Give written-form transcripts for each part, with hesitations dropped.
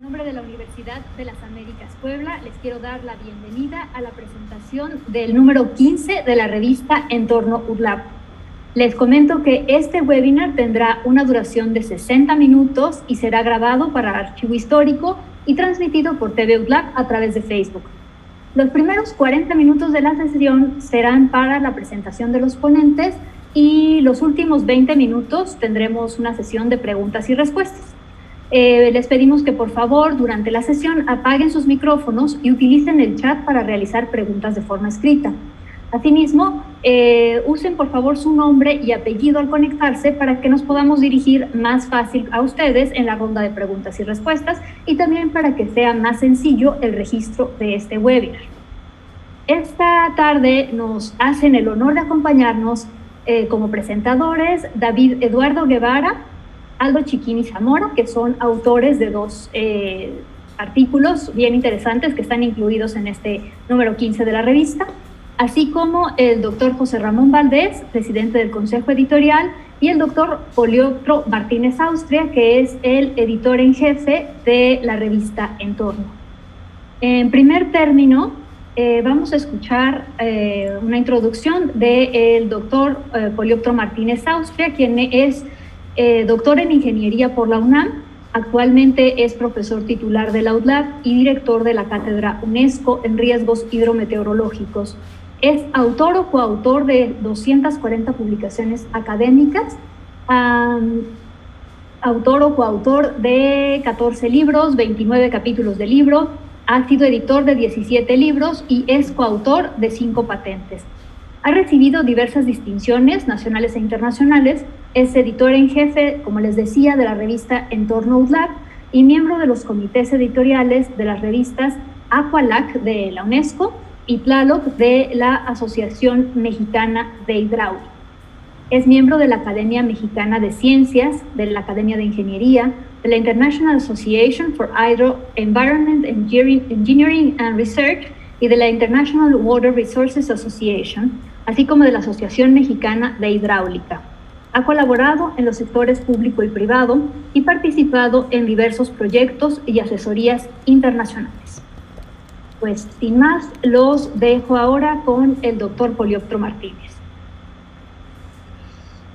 En nombre de la Universidad de las Américas Puebla, les quiero dar la bienvenida a la presentación del número 15 de la revista Entorno UDLAP. Les comento que este webinar tendrá una duración de 60 minutos y será grabado para archivo histórico y transmitido por TV UDLAP a través de Facebook. Los primeros 40 minutos de la sesión serán para la presentación de los ponentes y los últimos 20 minutos tendremos una sesión de preguntas y respuestas. Les pedimos que por favor durante la sesión apaguen sus micrófonos y utilicen el chat para realizar preguntas de forma escrita. Asimismo, usen por favor su nombre y apellido al conectarse para que nos podamos dirigir más fácil a ustedes en la ronda de preguntas y respuestas y también para que sea más sencillo el registro de este webinar. Esta tarde nos hacen el honor de acompañarnos como presentadores David Eduardo Guevara, Aldo Chiquini Zamora, que son autores de dos artículos bien interesantes que están incluidos en este número 15 de la revista, así como el doctor José Ramón Valdés, presidente del Consejo Editorial, y el doctor Polioptro Martínez Austria, que es el editor en jefe de la revista Entorno. En primer término, vamos a escuchar una introducción del doctor Polioptro Martínez Austria, quien es doctor en Ingeniería por la UNAM, actualmente es profesor titular de la UDLAP y director de la Cátedra UNESCO en Riesgos Hidrometeorológicos. Es autor o coautor de 240 publicaciones académicas, autor o coautor de 14 libros, 29 capítulos de libro, ha sido editor de 17 libros y es coautor de 5 patentes. Ha recibido diversas distinciones nacionales e internacionales, es editor en jefe, como les decía, de la revista Entorno UDLAP y miembro de los comités editoriales de las revistas Aqualac de la UNESCO y Tlaloc de la Asociación Mexicana de Hidráulica. Es miembro de la Academia Mexicana de Ciencias, de la Academia de Ingeniería, de la International Association for Hydro Environment Engineering and Research y de la International Water Resources Association, así como de la Asociación Mexicana de Hidráulica. Ha colaborado en los sectores público y privado y participado en diversos proyectos y asesorías internacionales. Pues, sin más, los dejo ahora con el doctor Polioptro Martínez.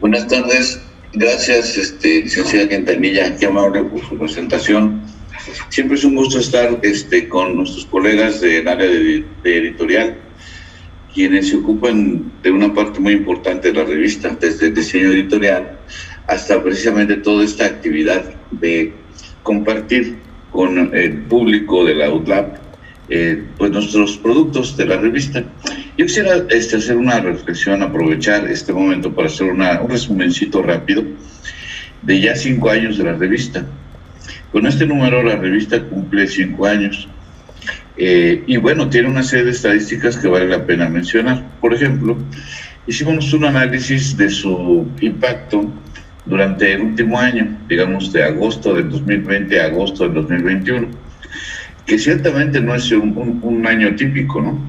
Buenas tardes. Gracias, licenciada Quintanilla, qué amable por su presentación. Siempre es un gusto estar con nuestros colegas del área de editorial, quienes se ocupan de una parte muy importante de la revista, desde el diseño editorial hasta precisamente toda esta actividad de compartir con el público de la UDLAP pues nuestros productos de la revista. Yo quisiera hacer una reflexión, aprovechar este momento para hacer un resumencito rápido de ya 5 años de la revista. Con este número la revista cumple 5 años. Y bueno, tiene una serie de estadísticas que vale la pena mencionar. Por ejemplo, hicimos un análisis de su impacto durante el último año, digamos de agosto del 2020 a agosto del 2021, que ciertamente no es un año típico, ¿no?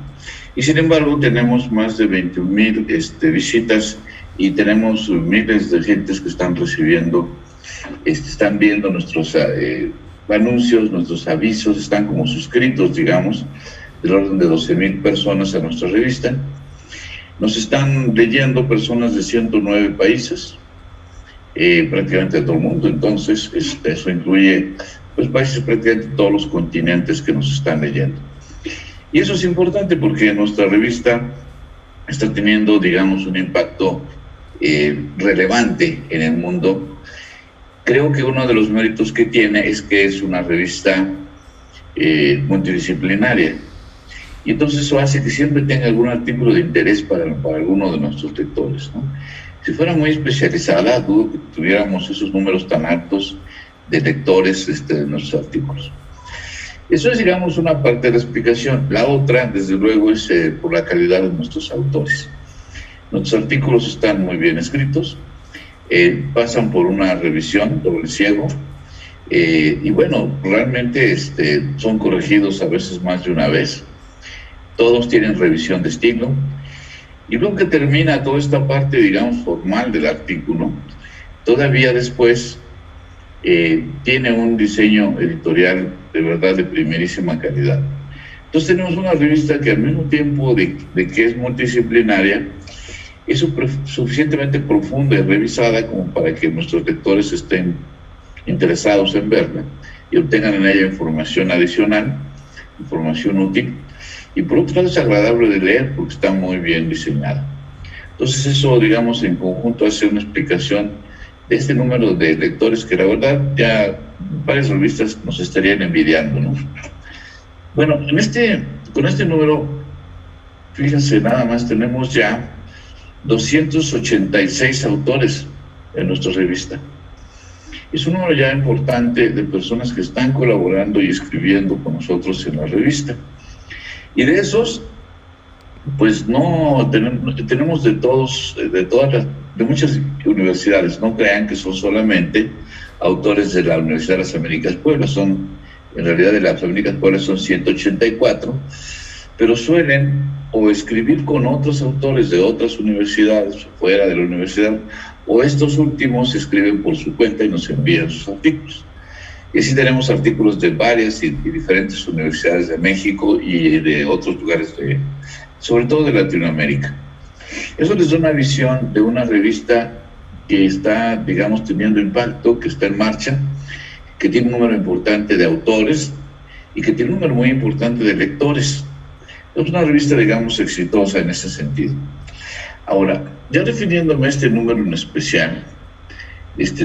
Y sin embargo tenemos más de 21,000 visitas y tenemos miles de gentes que están recibiendo, están viendo nuestros anuncios, nuestros avisos, están como suscritos, digamos, del orden de 12,000 personas a nuestra revista. Nos están leyendo personas de 109 países, prácticamente de todo el mundo. Entonces, eso incluye pues, países prácticamente todos los continentes que nos están leyendo. Y eso es importante porque nuestra revista está teniendo, digamos, un impacto relevante en el mundo. Creo que uno de los méritos que tiene es que es una revista multidisciplinaria. Y entonces eso hace que siempre tenga algún artículo de interés para alguno de nuestros lectores, ¿no? Si fuera muy especializada, dudo que tuviéramos esos números tan altos de lectores de nuestros artículos. Eso es, digamos, una parte de la explicación. La otra, desde luego, es por la calidad de nuestros autores. Nuestros artículos están muy bien escritos, pasan por una revisión doble ciego, y bueno, realmente son corregidos a veces más de una vez. Todos tienen revisión de estilo. Y luego que termina toda esta parte, digamos, formal del artículo, todavía después tiene un diseño editorial de verdad de primerísima calidad. Entonces tenemos una revista que al mismo tiempo de que es multidisciplinaria, es suficientemente profunda y revisada como para que nuestros lectores estén interesados en verla y obtengan en ella información adicional, información útil, y por otro lado es agradable de leer porque está muy bien diseñada. Entonces eso, digamos, en conjunto hace una explicación de este número de lectores que la verdad ya varias revistas nos estarían envidiando, ¿no? Bueno, con este número, fíjense, nada más tenemos ya 286 autores en nuestra revista. Es un número ya importante de personas que están colaborando y escribiendo con nosotros en la revista. Y de esos, pues no tenemos de muchas universidades. No crean que son solamente autores de la Universidad de las Américas Puebla. En realidad de las Américas Puebla son 184, pero suelen o escribir con otros autores de otras universidades fuera de la universidad, o estos últimos escriben por su cuenta y nos envían sus artículos. Y así tenemos artículos de varias y diferentes universidades de México y de otros lugares, sobre todo de Latinoamérica. Eso les da una visión de una revista que está, digamos, teniendo impacto, que está en marcha, que tiene un número importante de autores y que tiene un número muy importante de lectores. Es una revista, digamos, exitosa en ese sentido. Ahora, ya refiriéndome a este número en especial,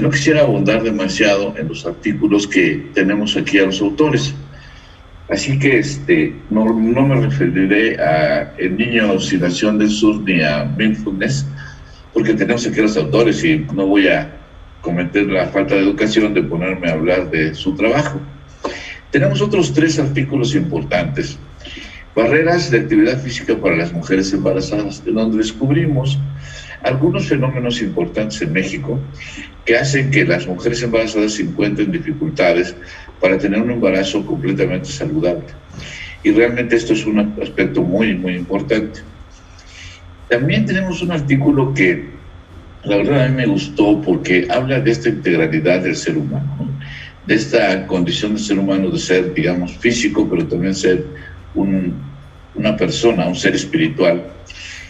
no quisiera abundar demasiado en los artículos que tenemos aquí a los autores. Así que no me referiré a El Niño Oscilación del Sur ni a Mindfulness, porque tenemos aquí a los autores y no voy a cometer la falta de educación de ponerme a hablar de su trabajo. Tenemos otros 3 artículos importantes. Barreras de actividad física para las mujeres embarazadas, en donde descubrimos algunos fenómenos importantes en México que hacen que las mujeres embarazadas se encuentren dificultades para tener un embarazo completamente saludable. Y realmente esto es un aspecto muy, muy importante. También tenemos un artículo que la verdad a mí me gustó porque habla de esta integralidad del ser humano, ¿no? De esta condición del ser humano de ser, digamos, físico, pero también ser una persona, un ser espiritual.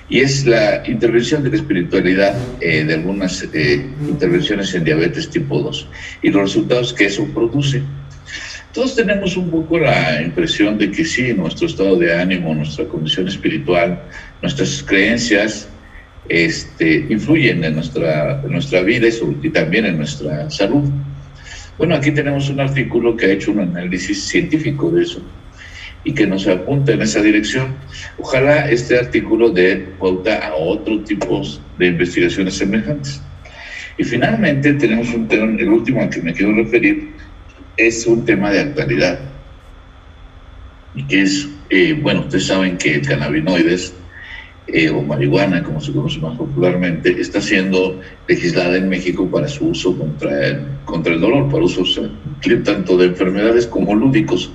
Y es la intervención de la espiritualidad de algunas intervenciones en diabetes tipo 2 y los resultados que eso produce. Todos tenemos un poco la impresión de que sí, nuestro estado de ánimo, nuestra condición espiritual, nuestras creencias influyen en nuestra vida y también en nuestra salud. Bueno, aquí tenemos un artículo que ha hecho un análisis científico de eso y que nos apunta en esa dirección. Ojalá este artículo dé pauta a otros tipos de investigaciones semejantes. Y finalmente tenemos un tema, el último al que me quiero referir, es un tema de actualidad. Y que es, ustedes saben que el cannabinoides, o marihuana, como se conoce más popularmente, está siendo legislada en México para su uso contra el dolor, para usos tanto de enfermedades como lúdicos.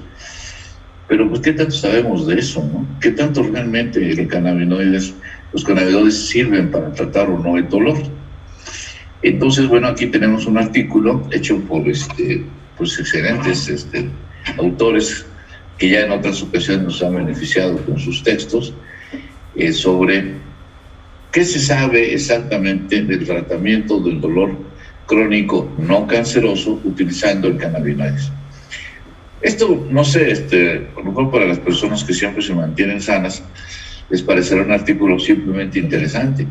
Pero pues, ¿qué tanto sabemos de eso, no? ¿Qué tanto realmente los cannabinoides sirven para tratar o no el dolor? Entonces, aquí tenemos un artículo hecho por excelentes autores que ya en otras ocasiones nos han beneficiado con sus textos sobre qué se sabe exactamente del tratamiento del dolor crónico no canceroso utilizando el cannabinoides. Esto, no sé, a lo mejor para las personas que siempre se mantienen sanas, les parecerá un artículo simplemente interesante,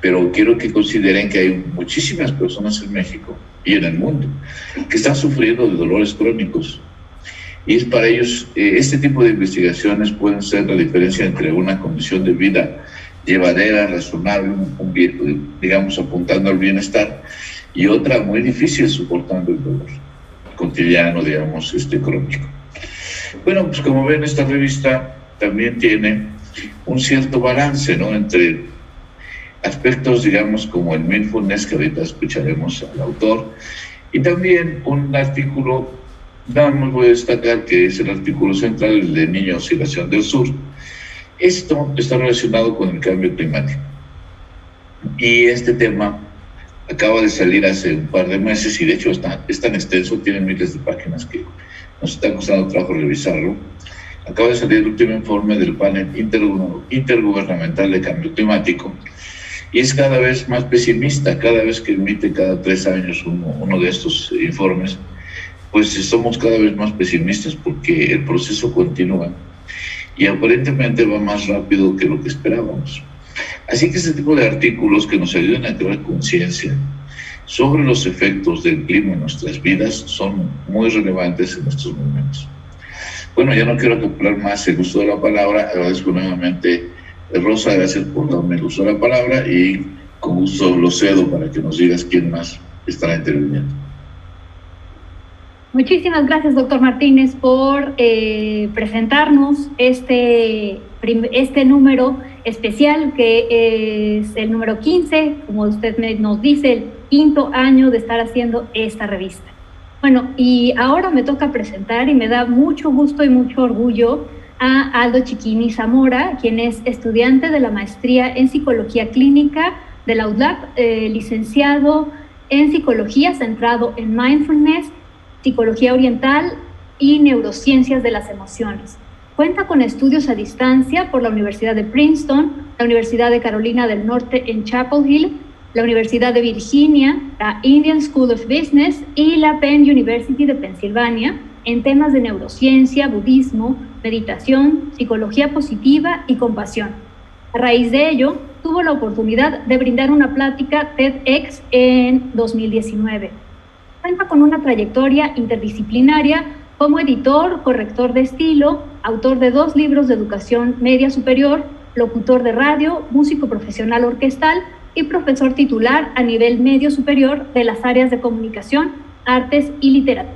pero quiero que consideren que hay muchísimas personas en México y en el mundo que están sufriendo de dolores crónicos. Y es para ellos, este tipo de investigaciones pueden ser la diferencia entre una condición de vida llevadera, razonable, digamos, apuntando al bienestar, y otra muy difícil, soportando el dolor cotidiano, digamos, crónico. Bueno, pues como ven, esta revista también tiene un cierto balance, ¿no?, entre aspectos, digamos, como el mindfulness, que ahorita escucharemos al autor, y también un artículo, nada más voy a destacar que es el artículo central, el de Niño Oscilación del Sur. Esto está relacionado con el cambio climático. Y este tema Acaba de salir hace un par de meses y de hecho es tan extenso, tiene miles de páginas que nos está costando trabajo revisarlo. Acaba de salir el último informe del panel intergubernamental de cambio climático y es cada vez más pesimista. Cada vez que emite cada 3 años uno de estos informes, pues somos cada vez más pesimistas porque el proceso continúa y aparentemente va más rápido que lo que esperábamos. Así que este tipo de artículos que nos ayudan a crear conciencia sobre los efectos del clima en nuestras vidas son muy relevantes en estos momentos. Bueno, ya no quiero acoplar más el uso de la palabra. Agradezco nuevamente, Rosa, gracias por darme el uso de la palabra y con gusto lo cedo para que nos digas quién más estará interviniendo. Muchísimas gracias, doctor Martínez, por presentarnos este número especial, que es el número 15, como usted nos dice, el 5º año de estar haciendo esta revista. Bueno, y ahora me toca presentar, y me da mucho gusto y mucho orgullo, a Aldo Chiquini Zamora, quien es estudiante de la maestría en Psicología Clínica de la UDLAP, licenciado en Psicología centrado en Mindfulness, Psicología Oriental y Neurociencias de las Emociones. Cuenta con estudios a distancia por la Universidad de Princeton, la Universidad de Carolina del Norte en Chapel Hill, la Universidad de Virginia, la Indian School of Business y la Penn University de Pensilvania en temas de neurociencia, budismo, meditación, psicología positiva y compasión. A raíz de ello, tuvo la oportunidad de brindar una plática TEDx en 2019. Cuenta con una trayectoria interdisciplinaria como editor, corrector de estilo, autor de 2 libros de educación media superior, locutor de radio, músico profesional orquestal y profesor titular a nivel medio superior de las áreas de comunicación, artes y literatura.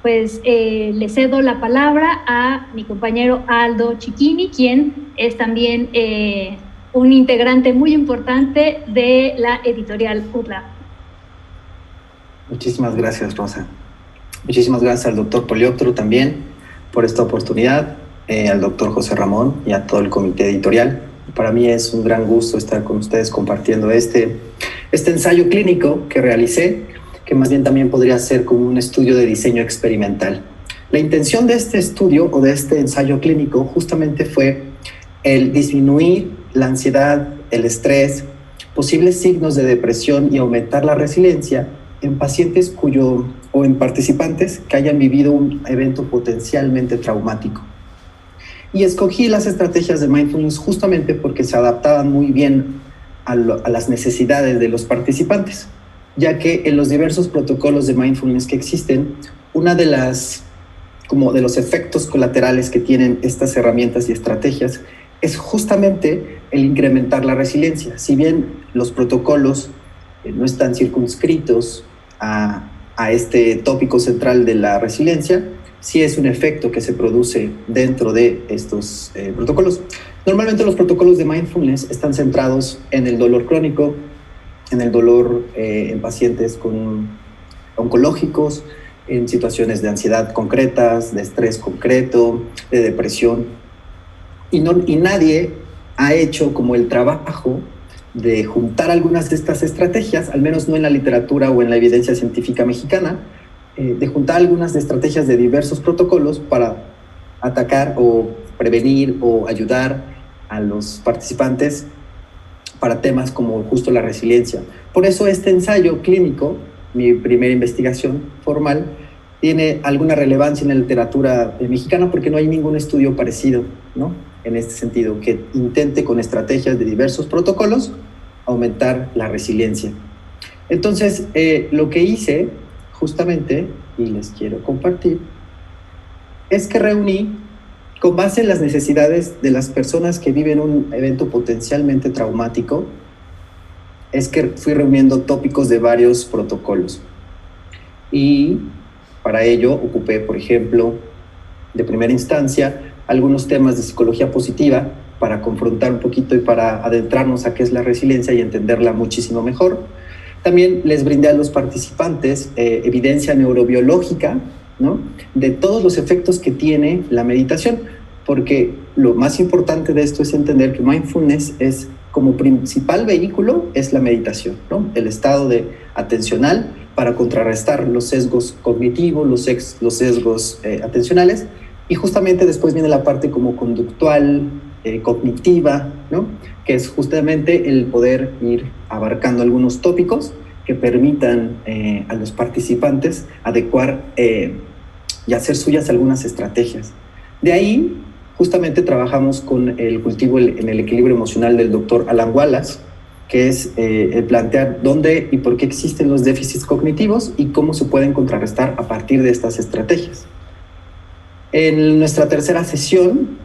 Pues le cedo la palabra a mi compañero Aldo Chiquini, quien es también un integrante muy importante de la editorial UDLAP. Muchísimas gracias, Rosa. Muchísimas gracias al doctor Polióptero también por esta oportunidad, al doctor José Ramón y a todo el comité editorial. Para mí es un gran gusto estar con ustedes compartiendo este ensayo clínico que realicé, que más bien también podría ser como un estudio de diseño experimental. La intención de este estudio o de este ensayo clínico justamente fue el disminuir la ansiedad, el estrés, posibles signos de depresión y aumentar la resiliencia en pacientes o en participantes que hayan vivido un evento potencialmente traumático. Y escogí las estrategias de mindfulness justamente porque se adaptaban muy bien a las necesidades de los participantes, ya que en los diversos protocolos de mindfulness que existen, una de los efectos colaterales que tienen estas herramientas y estrategias es justamente el incrementar la resiliencia. Si bien los protocolos no están circunscritos a este tópico central de la resiliencia, sí es un efecto que se produce dentro de estos protocolos. Normalmente los protocolos de mindfulness están centrados en el dolor crónico, en el dolor en pacientes oncológicos, en situaciones de ansiedad concretas, de estrés concreto, de depresión. Y nadie ha hecho como el trabajo de juntar algunas de estas estrategias, al menos no en la literatura o en la evidencia científica mexicana, de juntar algunas de estrategias de diversos protocolos para atacar o prevenir o ayudar a los participantes para temas como justo la resiliencia. Por eso este ensayo clínico, mi primera investigación formal, tiene alguna relevancia en la literatura mexicana porque no hay ningún estudio parecido, ¿no?, en este sentido, que intente con estrategias de diversos protocolos aumentar la resiliencia. Entonces, lo que hice justamente, y les quiero compartir, es que reuní, con base en las necesidades de las personas que viven un evento potencialmente traumático, es que fui reuniendo tópicos de varios protocolos. Y para ello ocupé, por ejemplo, de primera instancia, algunos temas de psicología positiva para confrontar un poquito y para adentrarnos a qué es la resiliencia y entenderla muchísimo mejor. También les brindé a los participantes evidencia neurobiológica, ¿no?, de todos los efectos que tiene la meditación, porque lo más importante de esto es entender que mindfulness es como principal vehículo es la meditación, ¿no? El estado atencional para contrarrestar los sesgos cognitivos, los sesgos atencionales, y justamente después viene la parte como conductual, cognitiva, ¿no? Que es justamente el poder ir abarcando algunos tópicos que permitan a los participantes adecuar y hacer suyas algunas estrategias. De ahí, justamente trabajamos con el cultivo en el equilibrio emocional del doctor Alan Wallace, que es el plantear dónde y por qué existen los déficits cognitivos y cómo se pueden contrarrestar a partir de estas estrategias. En nuestra tercera sesión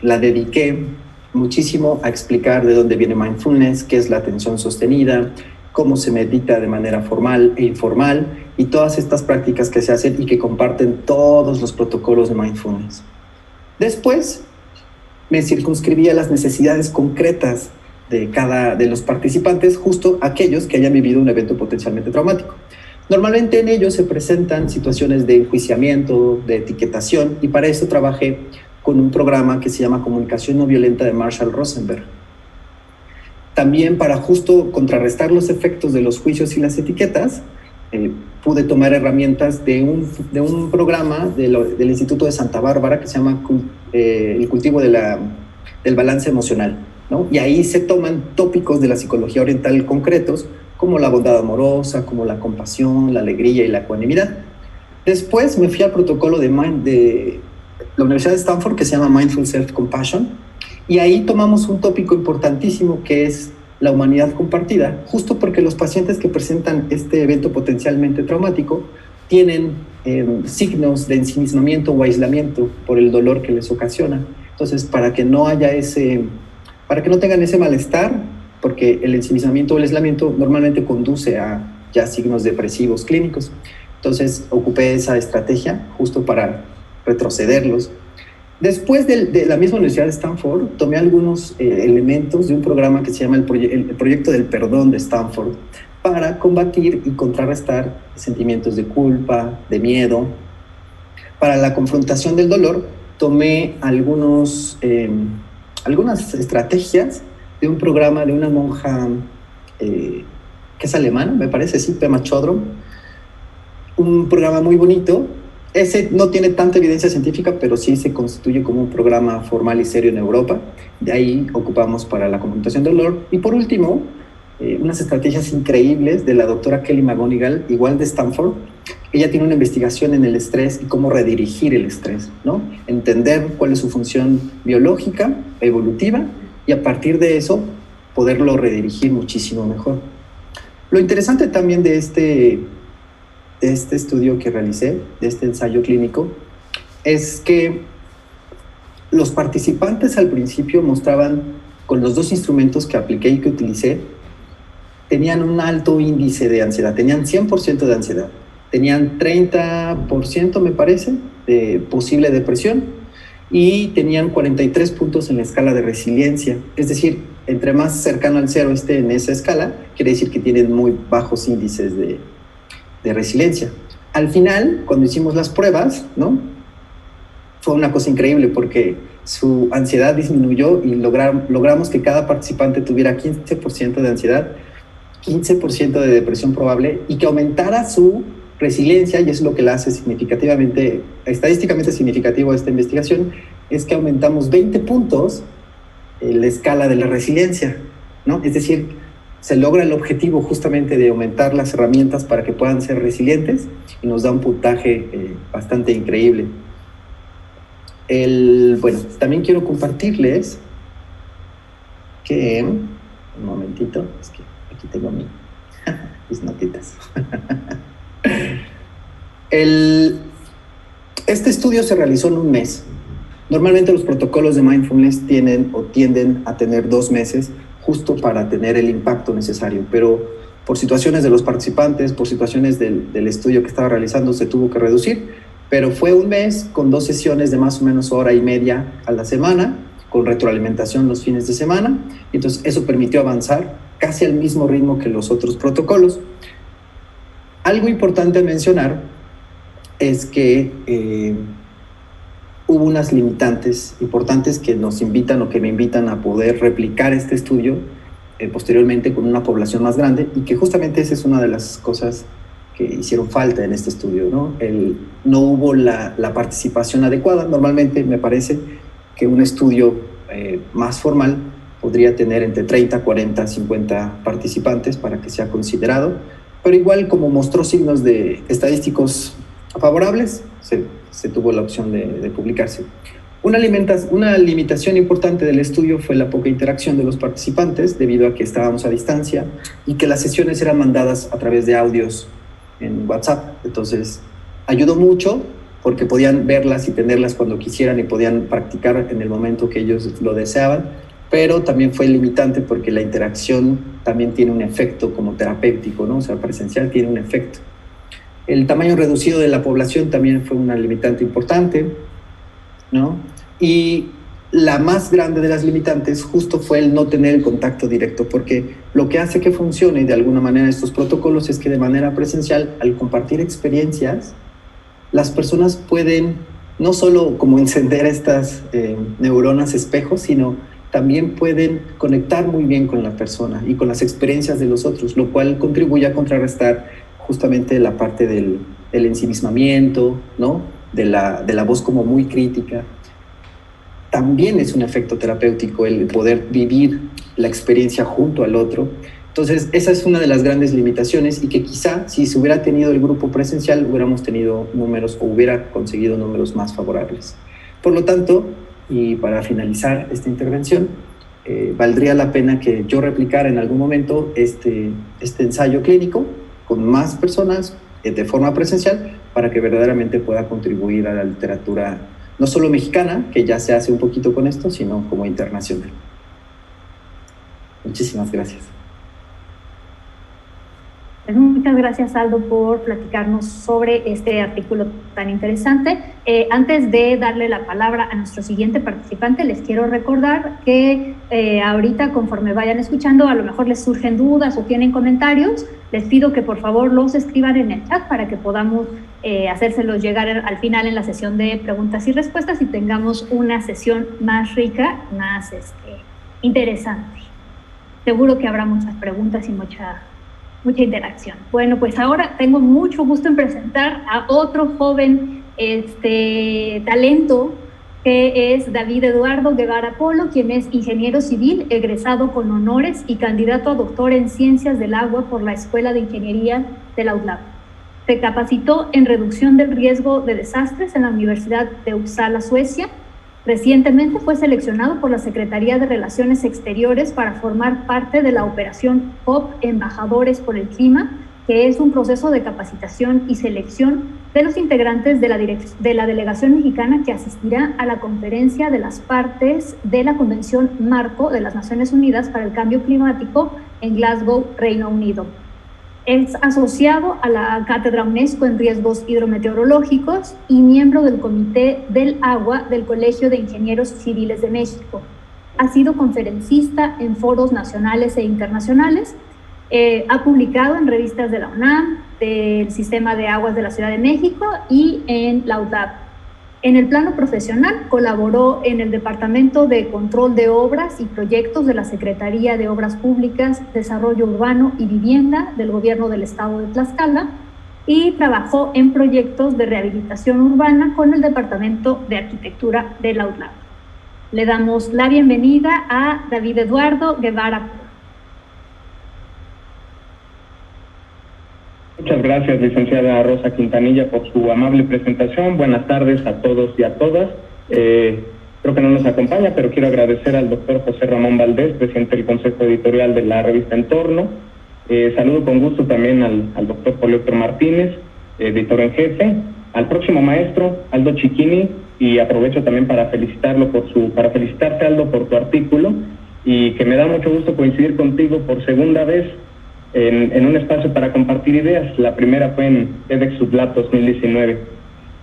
la dediqué muchísimo a explicar de dónde viene mindfulness, qué es la atención sostenida, cómo se medita de manera formal e informal y todas estas prácticas que se hacen y que comparten todos los protocolos de mindfulness. Después me circunscribí a las necesidades concretas de los participantes, justo aquellos que hayan vivido un evento potencialmente traumático. Normalmente en ellos se presentan situaciones de enjuiciamiento, de etiquetación, y para eso trabajé con un programa que se llama Comunicación No Violenta de Marshall Rosenberg. También para justo contrarrestar los efectos de los juicios y las etiquetas, pude tomar herramientas de un programa del Instituto de Santa Bárbara que se llama el cultivo del balance emocional, ¿no? Y ahí se toman tópicos de la psicología oriental concretos, como la bondad amorosa, como la compasión, la alegría y la ecuanimidad. Después me fui al protocolo de la Universidad de Stanford que se llama Mindful Self-Compassion, y ahí tomamos un tópico importantísimo que es la humanidad compartida, justo porque los pacientes que presentan este evento potencialmente traumático tienen signos de ensimismamiento o aislamiento por el dolor que les ocasiona. Entonces, para que no tengan ese malestar, porque el ensimismamiento o el aislamiento normalmente conduce a ya signos depresivos clínicos. Entonces, ocupé esa estrategia justo para retrocederlos. Después de la misma Universidad de Stanford, tomé algunos elementos de un programa que se llama el Proyecto del Perdón de Stanford para combatir y contrarrestar sentimientos de culpa, de miedo. Para la confrontación del dolor, tomé algunas estrategias de un programa de una monja que es alemana, me parece, sí, Pema Chodron. Un programa muy bonito. Ese no tiene tanta evidencia científica, pero sí se constituye como un programa formal y serio en Europa. De ahí ocupamos para la confrontación del dolor. Y por último, unas estrategias increíbles de la doctora Kelly McGonigal, igual de Stanford. Ella tiene una investigación en el estrés y cómo redirigir el estrés, ¿no? Entender cuál es su función biológica, evolutiva, y a partir de eso poderlo redirigir muchísimo mejor. Lo interesante también de este estudio que realicé, de este ensayo clínico, es que los participantes al principio mostraban, con los dos instrumentos que apliqué y que utilicé, tenían un alto índice de ansiedad, tenían 100% de ansiedad, tenían 30%, me parece, de posible depresión, y tenían 43 puntos en la escala de resiliencia. Es decir, entre más cercano al cero esté en esa escala, quiere decir que tienen muy bajos índices de resiliencia. Al final, cuando hicimos las pruebas, ¿no? Fue una cosa increíble porque su ansiedad disminuyó y logramos que cada participante tuviera 15% de ansiedad, 15% de depresión probable, y que aumentara su resiliencia, y es lo que la hace estadísticamente significativo a esta investigación, es que aumentamos 20 puntos en la escala de la resiliencia, ¿no? Es decir, se logra el objetivo justamente de aumentar las herramientas para que puedan ser resilientes y nos da un puntaje bastante increíble. Bueno, también quiero compartirles que... Un momentito, es que aquí tengo mis notitas. Este estudio se realizó en un mes. Normalmente los protocolos de mindfulness tienden a tener 2 meses, justo para tener el impacto necesario, pero por situaciones de los participantes, por situaciones del estudio que estaba realizando, se tuvo que reducir, pero fue un mes con 2 sesiones de más o menos 1:30 horas a la semana, con retroalimentación los fines de semana, y entonces eso permitió avanzar casi al mismo ritmo que los otros protocolos. Algo importante a mencionar es que hubo unas limitantes importantes que nos invitan o que me invitan a poder replicar este estudio posteriormente con una población más grande, y que justamente esa es una de las cosas que hicieron falta en este estudio, ¿no? No hubo la participación adecuada. Normalmente me parece que un estudio más formal podría tener entre 30, 40, 50 participantes para que sea considerado, pero igual como mostró signos de estadísticos favorables, se tuvo la opción de publicarse. Una limitación importante del estudio fue la poca interacción de los participantes, debido a que estábamos a distancia y que las sesiones eran mandadas a través de audios en WhatsApp. Entonces ayudó mucho porque podían verlas y tenerlas cuando quisieran y podían practicar en el momento que ellos lo deseaban, pero también fue limitante porque la interacción también tiene un efecto como terapéutico, ¿no? O sea, presencial tiene un efecto. El tamaño reducido de la población también fue una limitante importante, ¿no? Y la más grande de las limitantes justo fue el no tener el contacto directo, porque lo que hace que funcione de alguna manera estos protocolos es que de manera presencial, al compartir experiencias, las personas pueden no solo como encender estas neuronas espejos, sino también pueden conectar muy bien con la persona y con las experiencias de los otros, lo cual contribuye a contrarrestar justamente la parte del ensimismamiento, ¿no? De la voz como muy crítica. También es un efecto terapéutico el poder vivir la experiencia junto al otro. Entonces, esa es una de las grandes limitaciones, y que quizá si se hubiera tenido el grupo presencial hubiéramos tenido números o hubiera conseguido números más favorables. Por lo tanto, y para finalizar esta intervención, valdría la pena que yo replicara en algún momento este ensayo clínico con más personas de forma presencial, para que verdaderamente pueda contribuir a la literatura no solo mexicana, que ya se hace un poquito con esto, sino como internacional. Muchísimas gracias. Muchas gracias, Aldo, por platicarnos sobre este artículo tan interesante. Antes de darle la palabra a nuestro siguiente participante, les quiero recordar que ahorita, conforme vayan escuchando, a lo mejor les surgen dudas o tienen comentarios. Les pido que por favor los escriban en el chat para que podamos hacérselos llegar al final en la sesión de preguntas y respuestas y tengamos una sesión más rica, más interesante. Seguro que habrá muchas preguntas y mucha interacción. Bueno, pues ahora tengo mucho gusto en presentar a otro joven talento, que es David Eduardo Guevara Polo, quien es ingeniero civil, egresado con honores y candidato a doctor en Ciencias del Agua por la Escuela de Ingeniería de la UDLAP. Se capacitó en reducción del riesgo de desastres en la Universidad de Uppsala, Suecia. Recientemente fue seleccionado por la Secretaría de Relaciones Exteriores para formar parte de la operación COP Embajadores por el Clima, que es un proceso de capacitación y selección de los integrantes de la delegación mexicana que asistirá a la conferencia de las partes de la Convención Marco de las Naciones Unidas para el Cambio Climático en Glasgow, Reino Unido. Es asociado a la Cátedra UNESCO en Riesgos Hidrometeorológicos y miembro del Comité del Agua del Colegio de Ingenieros Civiles de México. Ha sido conferencista en foros nacionales e internacionales. Ha publicado en revistas de la UNAM, del Sistema de Aguas de la Ciudad de México y en la UDLAP. En el plano profesional, colaboró en el Departamento de Control de Obras y Proyectos de la Secretaría de Obras Públicas, Desarrollo Urbano y Vivienda del Gobierno del Estado de Tlaxcala, y trabajó en proyectos de rehabilitación urbana con el Departamento de Arquitectura de la UDLAP. Le damos la bienvenida a David Eduardo Guevara. Muchas gracias, licenciada Rosa Quintanilla, por su amable presentación. Buenas tardes a todos y a todas. Creo que no nos acompaña, pero quiero agradecer al doctor José Ramón Valdés, presidente del Consejo Editorial de la revista Entorno. Saludo con gusto también al doctor Polióctor Martínez, editor en jefe, al próximo maestro, Aldo Chiquini, y aprovecho también para felicitarte, Aldo, por tu artículo, y que me da mucho gusto coincidir contigo por segunda vez en un espacio para compartir ideas. La primera fue en TEDx UDLAP 2019.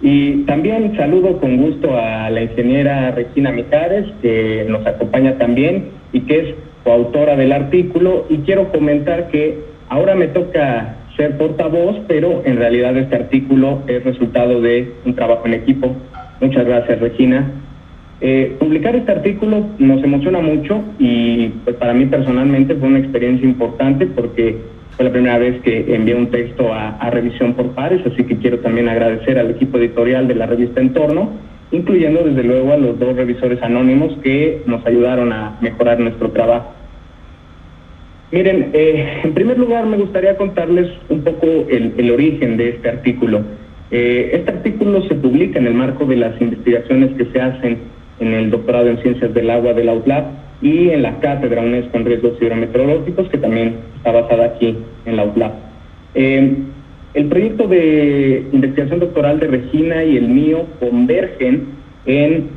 Y también saludo con gusto a la ingeniera Regina Mijares, que nos acompaña también y que es coautora del artículo. Y quiero comentar que ahora me toca ser portavoz, pero en realidad este artículo es resultado de un trabajo en equipo. Muchas gracias, Regina. Publicar este artículo nos emociona mucho y pues para mí personalmente fue una experiencia importante porque fue la primera vez que envié un texto a revisión por pares, así que quiero también agradecer al equipo editorial de la revista Entorno, incluyendo desde luego a los 2 revisores anónimos que nos ayudaron a mejorar nuestro trabajo. Miren, en primer lugar me gustaría contarles un poco el origen de este artículo. Este artículo se publica en el marco de las investigaciones que se hacen en el doctorado en Ciencias del Agua de la UTLAP y en la cátedra UNESCO en Riesgos Hidrometeorológicos, que también está basada aquí en la UTLAP. El proyecto de investigación doctoral de Regina y el mío convergen en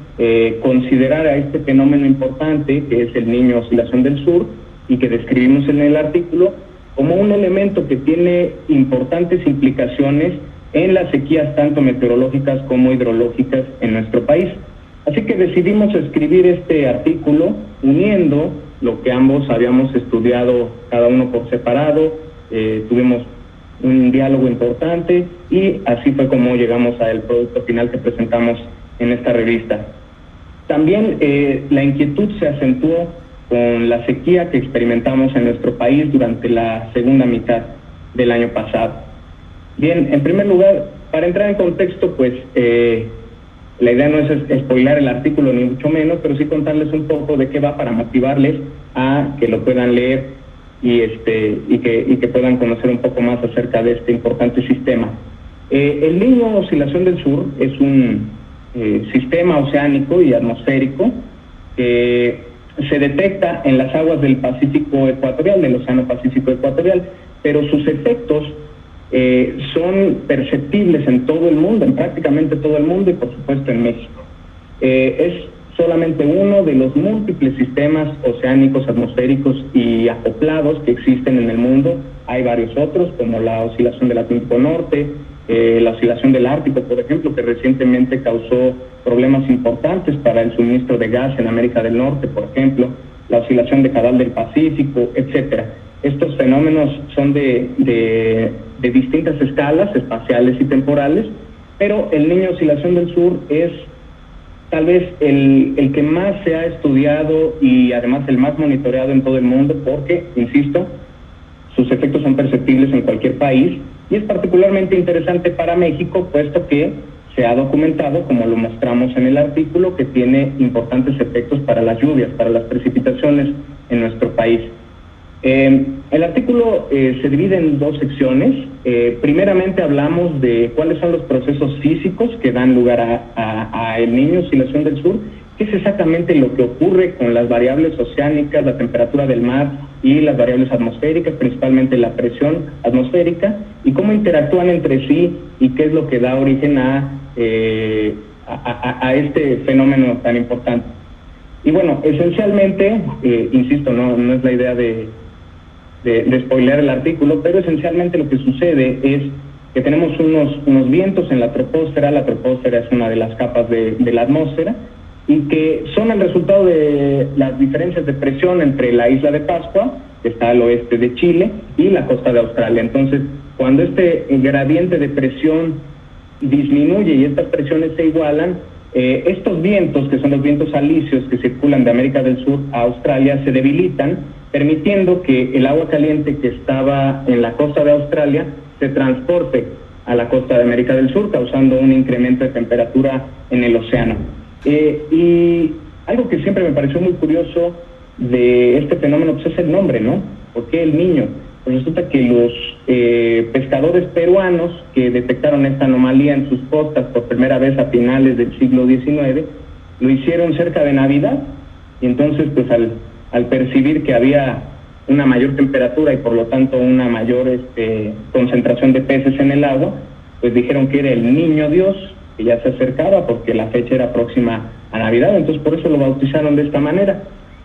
considerar a este fenómeno importante, que es el Niño Oscilación del Sur, y que describimos en el artículo, como un elemento que tiene importantes implicaciones en las sequías tanto meteorológicas como hidrológicas en nuestro país. Así que decidimos escribir este artículo uniendo lo que ambos habíamos estudiado cada uno por separado, tuvimos un diálogo importante y así fue como llegamos al producto final que presentamos en esta revista. También la inquietud se acentuó con la sequía que experimentamos en nuestro país durante la segunda mitad del año pasado. Bien, en primer lugar, para entrar en contexto, pues la idea no es spoilar el artículo ni mucho menos, pero sí contarles un poco de qué va para motivarles a que lo puedan leer y que puedan conocer un poco más acerca de este importante sistema. El Niño Oscilación del Sur es un sistema oceánico y atmosférico que se detecta en las aguas del Pacífico Ecuatorial, del Océano Pacífico Ecuatorial, pero sus efectos son perceptibles en todo el mundo, en prácticamente todo el mundo y por supuesto en México. Es solamente uno de los múltiples sistemas oceánicos, atmosféricos y acoplados que existen en el mundo. Hay varios otros, como la oscilación del Atlántico Norte, la oscilación del Ártico, por ejemplo, que recientemente causó problemas importantes para el suministro de gas en América del Norte, por ejemplo, la oscilación decadal del Pacífico, etcétera. Estos fenómenos son de distintas escalas espaciales y temporales, pero el Niño Oscilación del Sur es tal vez el que más se ha estudiado y además el más monitoreado en todo el mundo porque, insisto, sus efectos son perceptibles en cualquier país y es particularmente interesante para México, puesto que se ha documentado, como lo mostramos en el artículo, que tiene importantes efectos para las lluvias, para las precipitaciones en nuestro país. El artículo se divide en 2 secciones. Primeramente hablamos de cuáles son los procesos físicos que dan lugar a el Niño Oscilación del Sur, qué es exactamente lo que ocurre con las variables oceánicas, la temperatura del mar y las variables atmosféricas, principalmente la presión atmosférica, y cómo interactúan entre sí y qué es lo que da origen a este fenómeno tan importante. Y bueno, esencialmente, insisto, no es la idea de spoilear el artículo, pero esencialmente lo que sucede es que tenemos unos vientos en la troposfera. La troposfera es una de las capas de la atmósfera y que son el resultado de las diferencias de presión entre la isla de Pascua, que está al oeste de Chile, y la costa de Australia. Entonces, cuando este gradiente de presión disminuye y estas presiones se igualan, estos vientos, que son los vientos alisios que circulan de América del Sur a Australia, se debilitan, permitiendo que el agua caliente que estaba en la costa de Australia se transporte a la costa de América del Sur, causando un incremento de temperatura en el océano. Y algo que siempre me pareció muy curioso de este fenómeno pues es el nombre, ¿no? ¿Por qué el Niño? Pues resulta que los pescadores peruanos que detectaron esta anomalía en sus costas por primera vez a finales del siglo XIX, lo hicieron cerca de Navidad, y entonces pues al percibir que había una mayor temperatura y por lo tanto una mayor concentración de peces en el agua, pues dijeron que era el Niño Dios, que ya se acercaba porque la fecha era próxima a Navidad, entonces por eso lo bautizaron de esta manera.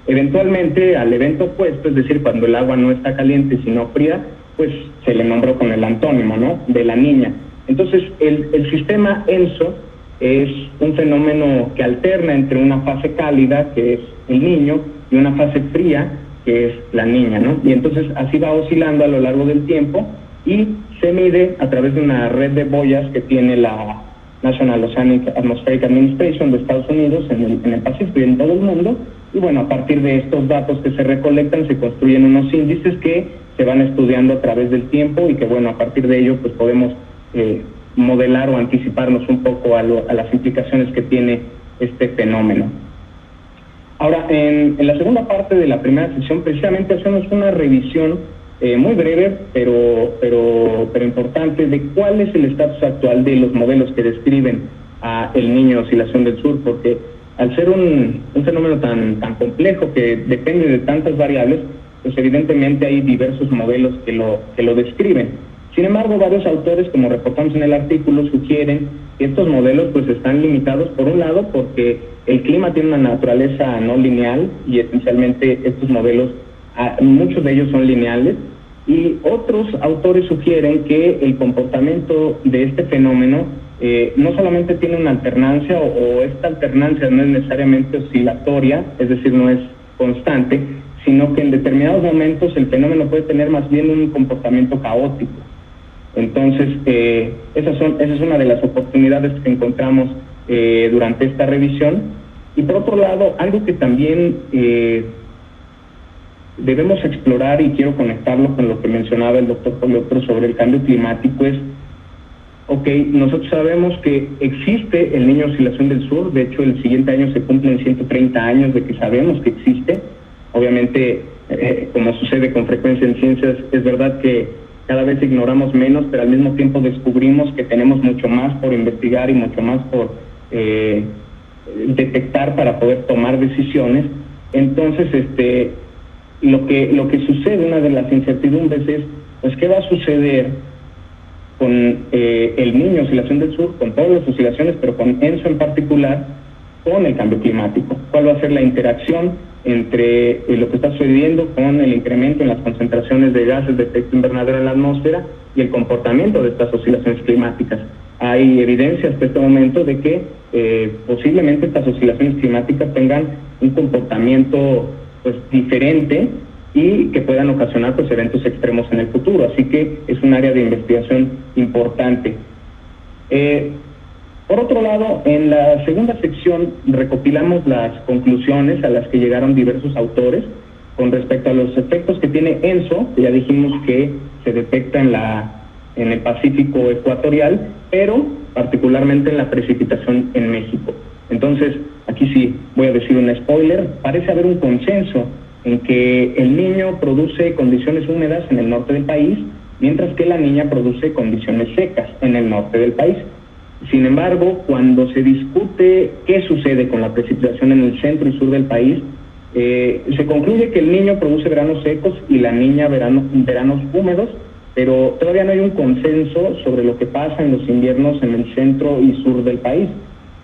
Eventualmente al evento opuesto, es decir, cuando el agua no está caliente sino fría, pues se le nombró con el antónimo, ¿no?, de la niña. Entonces el sistema ENSO es un fenómeno que alterna entre una fase cálida, que es el niño, y una fase fría, que es la niña, ¿no? Y entonces así va oscilando a lo largo del tiempo y se mide a través de una red de boyas que tiene la National Oceanic Atmospheric Administration de Estados Unidos en el Pacífico y en todo el mundo. Y bueno, a partir de estos datos que se recolectan se construyen unos índices que se van estudiando a través del tiempo y que bueno, a partir de ello pues podemos modelar o anticiparnos un poco a las implicaciones que tiene este fenómeno. Ahora, en la segunda parte de la primera sesión precisamente hacemos una revisión muy breve pero importante de cuál es el estatus actual de los modelos que describen a El Niño Oscilación del Sur, porque al ser un fenómeno tan complejo que depende de tantas variables, pues evidentemente hay diversos modelos que lo describen. Sin embargo, varios autores, como reportamos en el artículo, sugieren que estos modelos pues están limitados, por un lado, porque el clima tiene una naturaleza no lineal y esencialmente estos modelos, muchos de ellos son lineales, y otros autores sugieren que el comportamiento de este fenómeno no solamente tiene una alternancia o esta alternancia no es necesariamente oscilatoria, es decir, no es constante, sino que en determinados momentos el fenómeno puede tener más bien un comportamiento caótico. Entonces, esa es una de las oportunidades que encontramos durante esta revisión. Y por otro lado, algo que también debemos explorar, y quiero conectarlo con lo que mencionaba el doctor Poliotro sobre el cambio climático, es, nosotros sabemos que existe el Niño Oscilación del Sur. De hecho, el siguiente año se cumplen 130 años de que sabemos que existe. Obviamente, como sucede con frecuencia en ciencias, es verdad que cada vez ignoramos menos, pero al mismo tiempo descubrimos que tenemos mucho más por investigar y mucho más por detectar para poder tomar decisiones. Entonces, lo que sucede, una de las incertidumbres es, pues, ¿qué va a suceder con El Niño Oscilación del Sur, con todas las oscilaciones, pero con ENSO en particular, con el cambio climático? ¿Cuál va a ser la interacción entre lo que está sucediendo con el incremento en las concentraciones de gases de efecto invernadero en la atmósfera y el comportamiento de estas oscilaciones climáticas? Hay evidencia hasta este momento de que posiblemente estas oscilaciones climáticas tengan un comportamiento pues diferente y que puedan ocasionar pues eventos extremos en el futuro, así que es un área de investigación importante. Por otro lado, en la segunda sección recopilamos las conclusiones a las que llegaron diversos autores con respecto a los efectos que tiene ENSO, que ya dijimos que se detecta en el Pacífico ecuatorial, pero particularmente en la precipitación en México. Entonces, aquí sí voy a decir un spoiler, parece haber un consenso en que el Niño produce condiciones húmedas en el norte del país, mientras que la Niña produce condiciones secas en el norte del país. Sin embargo, cuando se discute qué sucede con la precipitación en el centro y sur del país, se concluye que el Niño produce veranos secos y la Niña veranos húmedos, pero todavía no hay un consenso sobre lo que pasa en los inviernos en el centro y sur del país.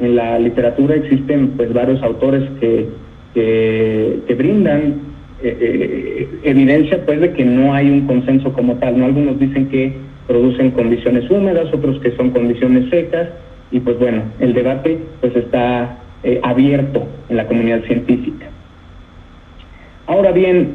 En la literatura existen pues varios autores que brindan evidencia pues de que no hay un consenso como tal, ¿no? Algunos dicen que producen condiciones húmedas, otros que son condiciones secas, y pues bueno, el debate pues está abierto en la comunidad científica. Ahora bien,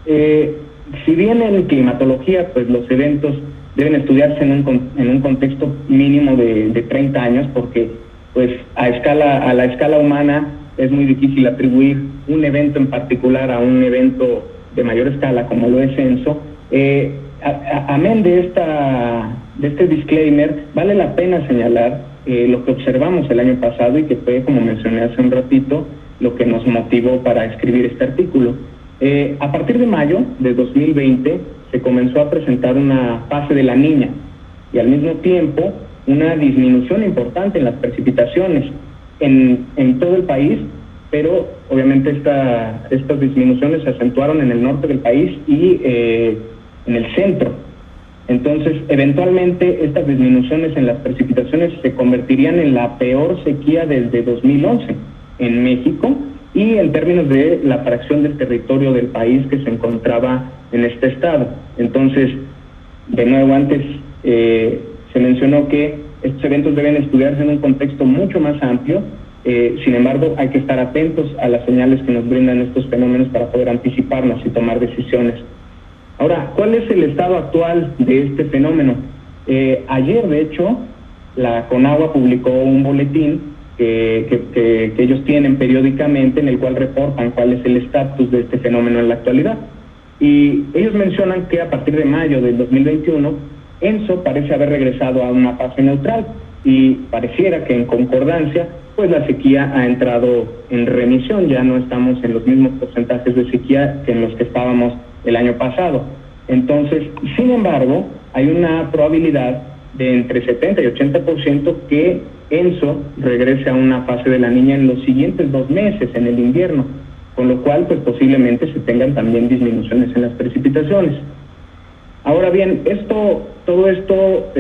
si bien en climatología pues los eventos deben estudiarse en un contexto mínimo de 30 años, porque pues a la escala humana es muy difícil atribuir un evento en particular a un evento de mayor escala como lo es ENSO. Amén de este disclaimer, vale la pena señalar lo que observamos el año pasado y que fue, como mencioné hace un ratito, lo que nos motivó para escribir este artículo. A partir de mayo de 2020 se comenzó a presentar una fase de la Niña y al mismo tiempo una disminución importante en las precipitaciones en todo el país, pero obviamente estas disminuciones se acentuaron en el norte del país y en el centro. Entonces, eventualmente estas disminuciones en las precipitaciones se convertirían en la peor sequía desde 2011 en México y en términos de la fracción del territorio del país que se encontraba en este estado. Entonces, de nuevo, antes se mencionó que estos eventos deben estudiarse en un contexto mucho más amplio. Sin embargo, hay que estar atentos a las señales que nos brindan estos fenómenos para poder anticiparnos y tomar decisiones. Ahora, ¿cuál es el estado actual de este fenómeno? Ayer, de hecho, la Conagua publicó un boletín que ellos tienen periódicamente, en el cual reportan cuál es el estatus de este fenómeno en la actualidad. Y ellos mencionan que a partir de mayo del 2021, ENSO parece haber regresado a una fase neutral y pareciera que en concordancia, pues la sequía ha entrado en remisión, ya no estamos en los mismos porcentajes de sequía que en los que estábamos el año pasado. Entonces, sin embargo, hay una probabilidad de entre 70 y 80% que ENSO regrese a una fase de la Niña en los siguientes 2 meses, en el invierno, con lo cual pues posiblemente se tengan también disminuciones en las precipitaciones. Ahora bien, todo esto,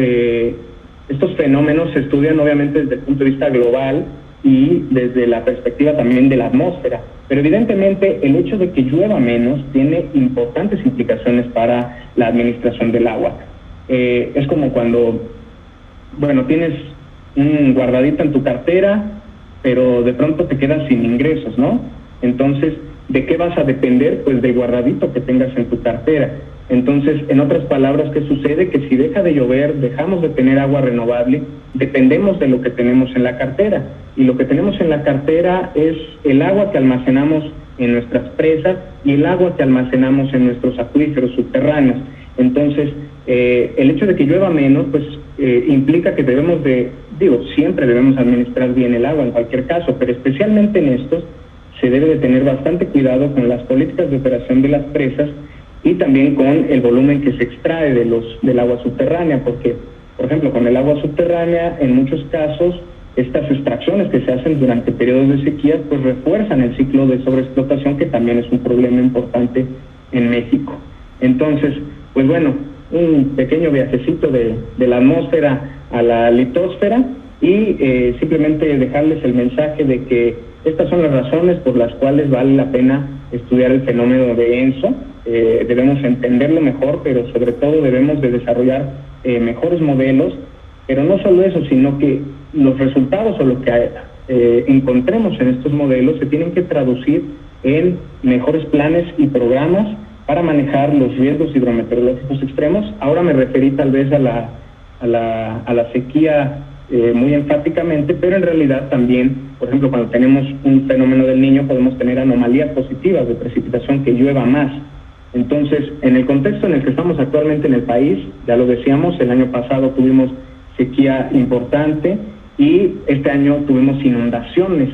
estos fenómenos se estudian obviamente desde el punto de vista global y desde la perspectiva también de la atmósfera, pero evidentemente el hecho de que llueva menos tiene importantes implicaciones para la administración del agua. Es como cuando, bueno, tienes un guardadito en tu cartera, pero de pronto te quedas sin ingresos, ¿no? Entonces, ¿de qué vas a depender? Pues del guardadito que tengas en tu cartera. Entonces, en otras palabras, ¿qué sucede? Que si deja de llover, dejamos de tener agua renovable, dependemos de lo que tenemos en la cartera. Y lo que tenemos en la cartera es el agua que almacenamos en nuestras presas y el agua que almacenamos en nuestros acuíferos subterráneos. Entonces, el hecho de que llueva menos, pues implica que debemos siempre debemos administrar bien el agua en cualquier caso, pero especialmente en estos, se debe de tener bastante cuidado con las políticas de operación de las presas y también con el volumen que se extrae del agua subterránea, porque, por ejemplo, con el agua subterránea, en muchos casos, estas extracciones que se hacen durante periodos de sequía, pues refuerzan el ciclo de sobreexplotación, que también es un problema importante en México. Entonces, pues bueno, un pequeño viajecito de la atmósfera a la litosfera y simplemente dejarles el mensaje de que estas son las razones por las cuales vale la pena estudiar el fenómeno de ENSO. Debemos entenderlo mejor, pero sobre todo debemos de desarrollar mejores modelos, pero no solo eso, sino que los resultados o lo que encontremos en estos modelos se tienen que traducir en mejores planes y programas para manejar los riesgos hidrometeorológicos extremos. Ahora me referí tal vez a la sequía muy enfáticamente, pero en realidad también, por ejemplo, cuando tenemos un fenómeno del Niño, podemos tener anomalías positivas de precipitación, que llueva más. Entonces, en el contexto en el que estamos actualmente en el país, ya lo decíamos, el año pasado tuvimos sequía importante y este año tuvimos inundaciones,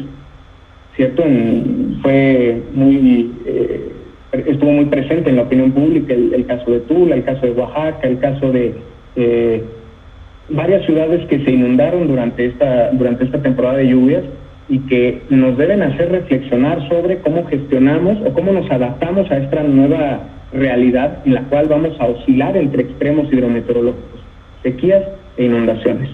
¿cierto? Estuvo muy presente en la opinión pública el caso de Tula, el caso de Oaxaca, el caso de varias ciudades que se inundaron durante esta temporada de lluvias y que nos deben hacer reflexionar sobre cómo gestionamos o cómo nos adaptamos a esta nueva realidad en la cual vamos a oscilar entre extremos hidrometeorológicos, sequías e inundaciones.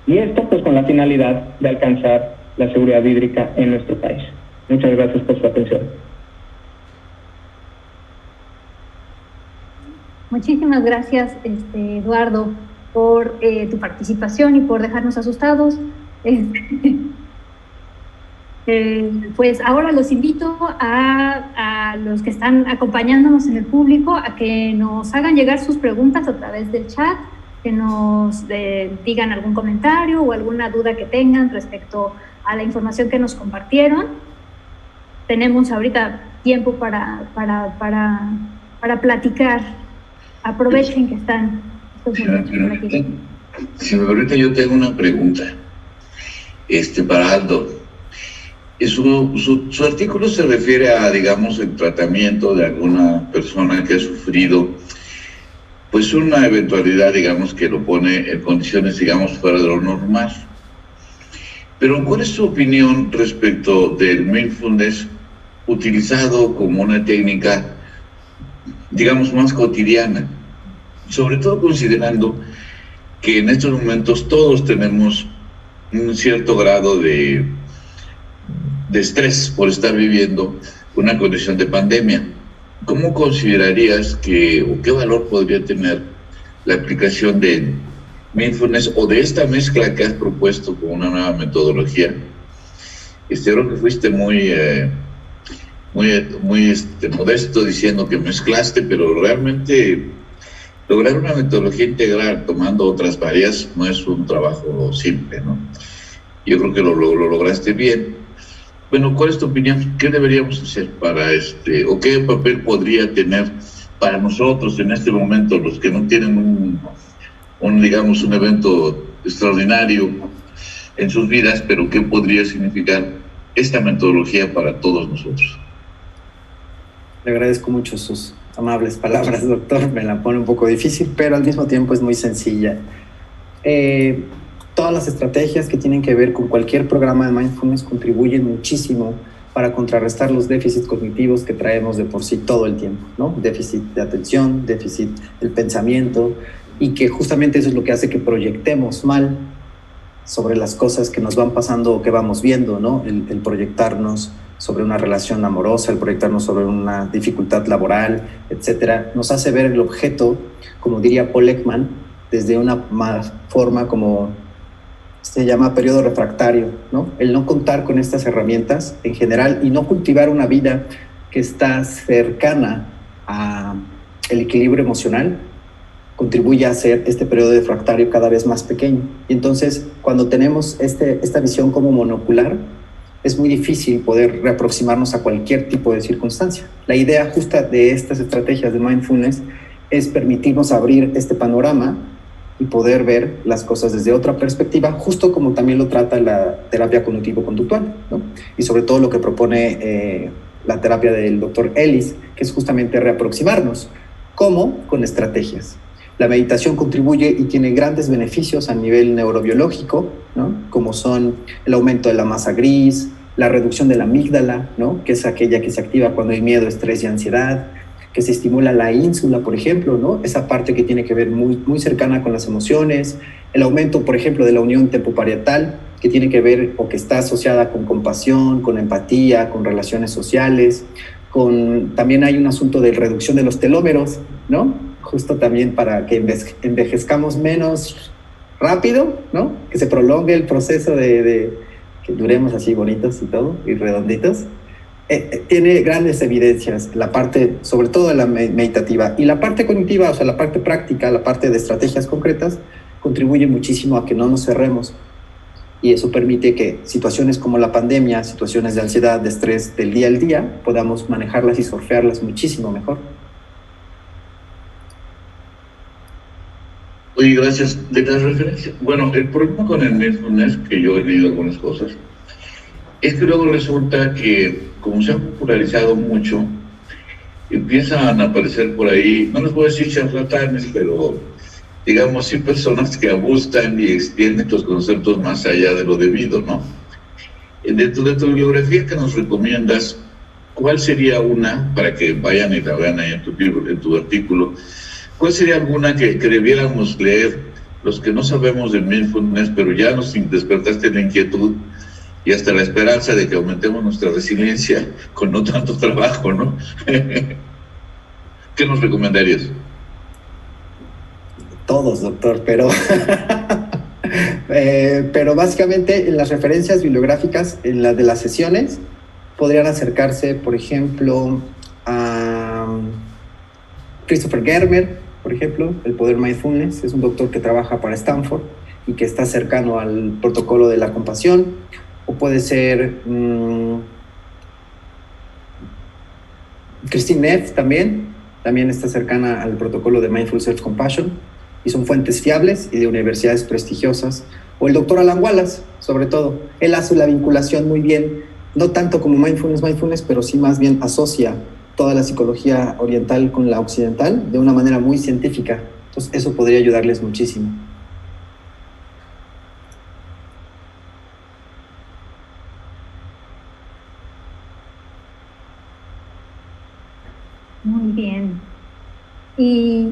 Y esto pues con la finalidad de alcanzar la seguridad hídrica en nuestro país. Muchas gracias por su atención. Muchísimas gracias, Eduardo, por tu participación y por dejarnos asustados. Pues ahora los invito a los que están acompañándonos en el público a que nos hagan llegar sus preguntas a través del chat, que nos digan algún comentario o alguna duda que tengan respecto a la información que nos compartieron. Tenemos ahorita tiempo para platicar. Aprovechen que están estos momentos por aquí. Si me permite, yo tengo una pregunta para Aldo. Su artículo se refiere a, digamos, el tratamiento de alguna persona que ha sufrido pues una eventualidad, digamos, que lo pone en condiciones, digamos, fuera de lo normal. Pero ¿cuál es su opinión respecto del mindfulness utilizado como una técnica, digamos, más cotidiana? Sobre todo considerando que en estos momentos todos tenemos un cierto grado de estrés por estar viviendo una condición de pandemia. ¿Cómo considerarías o qué valor podría tener la aplicación de mindfulness o de esta mezcla que has propuesto con una nueva metodología? Creo que fuiste muy modesto diciendo que mezclaste, pero realmente Lograr una metodología integral tomando otras varias no es un trabajo simple, ¿no? Yo creo que lo lograste bien. Bueno, ¿cuál es tu opinión? ¿Qué deberíamos hacer para o qué papel podría tener para nosotros en este momento, los que no tienen digamos, un evento extraordinario en sus vidas, pero qué podría significar esta metodología para todos nosotros? Le agradezco mucho sus amables palabras, doctor. Me la pone un poco difícil, pero al mismo tiempo es muy sencilla. Todas las estrategias que tienen que ver con cualquier programa de mindfulness contribuyen muchísimo para contrarrestar los déficits cognitivos que traemos de por sí todo el tiempo, ¿no? Déficit de atención, déficit del pensamiento, y que justamente eso es lo que hace que proyectemos mal sobre las cosas que nos van pasando o que vamos viendo, ¿no? El proyectarnos sobre una relación amorosa, el proyectarnos sobre una dificultad laboral, etcétera, nos hace ver el objeto, como diría Paul Ekman, desde una forma como se llama periodo refractario, ¿no? El no contar con estas herramientas en general y no cultivar una vida que está cercana al equilibrio emocional contribuye a hacer este periodo refractario cada vez más pequeño. Y entonces, cuando tenemos esta visión como monocular, es muy difícil poder reaproximarnos a cualquier tipo de circunstancia. La idea justa de estas estrategias de mindfulness es permitirnos abrir este panorama y poder ver las cosas desde otra perspectiva, justo como también lo trata la terapia cognitivo-conductual, ¿no? Y sobre todo lo que propone la terapia del doctor Ellis, que es justamente reaproximarnos. ¿Cómo? Con estrategias. La meditación contribuye y tiene grandes beneficios a nivel neurobiológico, ¿no? Como son el aumento de la masa gris, la reducción de la amígdala, ¿no? Que es aquella que se activa cuando hay miedo, estrés y ansiedad, que se estimula la ínsula, por ejemplo, ¿no? Esa parte que tiene que ver muy, muy cercana con las emociones, el aumento, por ejemplo, de la unión tempoparietal, que tiene que ver o que está asociada con compasión, con empatía, con relaciones sociales, también hay un asunto de reducción de los telómeros, ¿no? Justo también para que envejezcamos menos rápido, ¿no? Que se prolongue el proceso de que duremos así bonitos y todo, y redonditos. Tiene grandes evidencias, la parte, sobre todo la meditativa, y la parte cognitiva, o sea, la parte práctica, la parte de estrategias concretas, contribuye muchísimo a que no nos cerremos. Y eso permite que situaciones como la pandemia, situaciones de ansiedad, de estrés del día al día, podamos manejarlas y surfearlas muchísimo mejor. Oye, gracias. De las referencias, bueno, el problema con el mindfulness, que yo he leído algunas cosas, es que luego resulta que, como se ha popularizado mucho, empiezan a aparecer por ahí, no les voy a decir charlatanes, pero digamos, sí, personas que abusan y extienden los conceptos más allá de lo debido, ¿no? Dentro de tu bibliografía que nos recomiendas, ¿cuál sería una, para que vayan y la vean ahí en tu libro, en tu artículo, cuál sería alguna que debiéramos leer los que no sabemos del mindfulness, pero ya nos despertaste la inquietud y hasta la esperanza de que aumentemos nuestra resiliencia con no tanto trabajo, ¿no? ¿Qué nos recomendarías? Todos, doctor, pero básicamente en las referencias bibliográficas, en las de las sesiones, podrían acercarse, por ejemplo, a Christopher Germer, por ejemplo, El Poder Mindfulness, es un doctor que trabaja para Stanford y que está cercano al protocolo de la compasión, o puede ser Christine Neff también está cercana al protocolo de Mindful Self-Compassion, y son fuentes fiables y de universidades prestigiosas. O el doctor Alan Wallace, sobre todo. Él hace la vinculación muy bien, no tanto como mindfulness, pero sí más bien asocia toda la psicología oriental con la occidental de una manera muy científica. Entonces, eso podría ayudarles muchísimo. Muy bien. ¿Y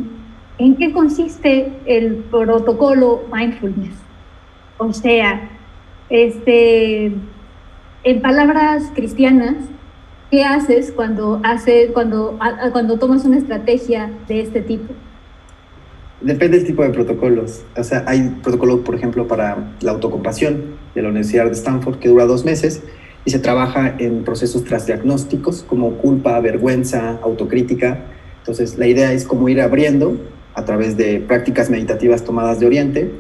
en qué consiste el protocolo mindfulness? O sea, en palabras cristianas, ¿qué haces cuando tomas una estrategia de este tipo? Depende del tipo de protocolos. O sea, hay protocolos, por ejemplo, para la autocompasión de la Universidad de Stanford, que dura 2 meses, y se trabaja en procesos transdiagnósticos como culpa, vergüenza, autocrítica. Entonces, la idea es como ir abriendo a través de prácticas meditativas tomadas de Oriente,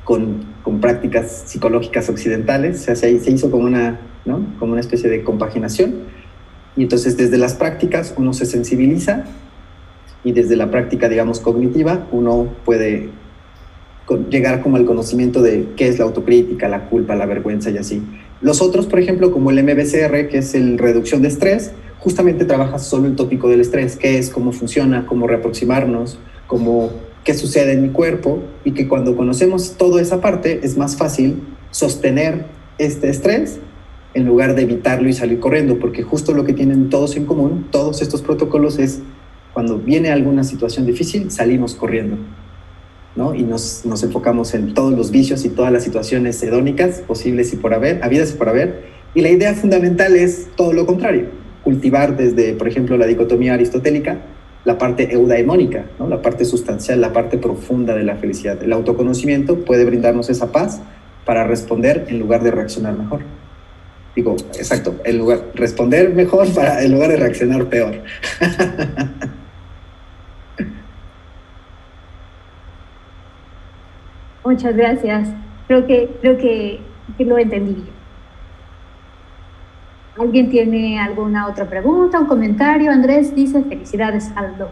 con prácticas psicológicas occidentales. O sea, se hizo como una, ¿no?, como una especie de compaginación. Y entonces desde las prácticas uno se sensibiliza, y desde la práctica, digamos, cognitiva, uno puede llegar como al conocimiento de qué es la autocrítica, la culpa, la vergüenza y así. Los otros, por ejemplo, como el MBCR, que es el reducción de estrés, justamente trabaja solo el tópico del estrés, qué es, cómo funciona, cómo reaproximarnos, qué sucede en mi cuerpo, y que cuando conocemos toda esa parte es más fácil sostener este estrés en lugar de evitarlo y salir corriendo, porque justo lo que tienen todos en común, todos estos protocolos, es cuando viene alguna situación difícil, salimos corriendo, ¿no? Y nos enfocamos en todos los vicios y todas las situaciones hedónicas posibles y por haber, habidas y por haber, y la idea fundamental es todo lo contrario, cultivar desde, por ejemplo, la dicotomía aristotélica, la parte eudaimónica, ¿no?, la parte sustancial, la parte profunda de la felicidad. El autoconocimiento puede brindarnos esa paz para responder en lugar de reaccionar mejor. Digo, exacto, responder mejor en lugar de reaccionar peor. Muchas gracias. Creo que lo entendí bien. ¿Alguien tiene alguna otra pregunta, un comentario? Andrés dice: felicidades, Aldo.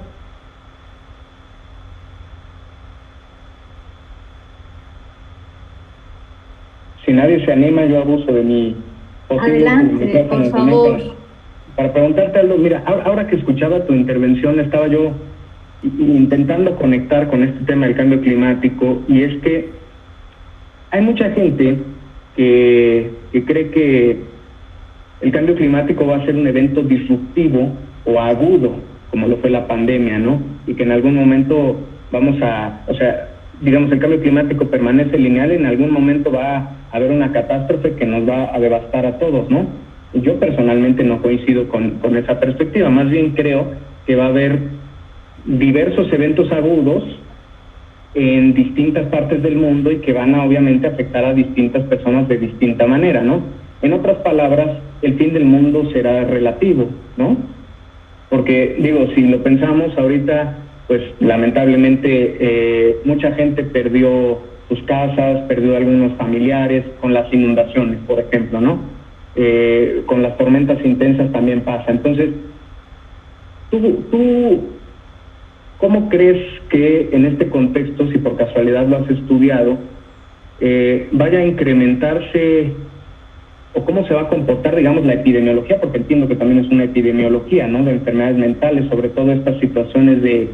Si nadie se anima, yo abuso de mi Adelante, por favor. Para preguntarte, Aldo, mira, ahora que escuchaba tu intervención, estaba yo intentando conectar con este tema del cambio climático, y es que hay mucha gente que cree que el cambio climático va a ser un evento disruptivo o agudo, como lo fue la pandemia, ¿no? Y que en algún momento digamos, el cambio climático permanece lineal, y en algún momento va a haber una catástrofe que nos va a devastar a todos, ¿no? Y yo personalmente no coincido con esa perspectiva, más bien creo que va a haber diversos eventos agudos en distintas partes del mundo y que van a obviamente afectar a distintas personas de distinta manera, ¿no? En otras palabras, el fin del mundo será relativo, ¿no? Porque, digo, si lo pensamos ahorita, pues lamentablemente mucha gente perdió sus casas, perdió algunos familiares con las inundaciones, por ejemplo, ¿no? Con las tormentas intensas también pasa. Entonces, ¿tú cómo crees que en este contexto, si por casualidad lo has estudiado, vaya a incrementarse, o cómo se va a comportar, digamos, la epidemiología? Porque entiendo que también es una epidemiología, ¿no?, de enfermedades mentales, sobre todo estas situaciones de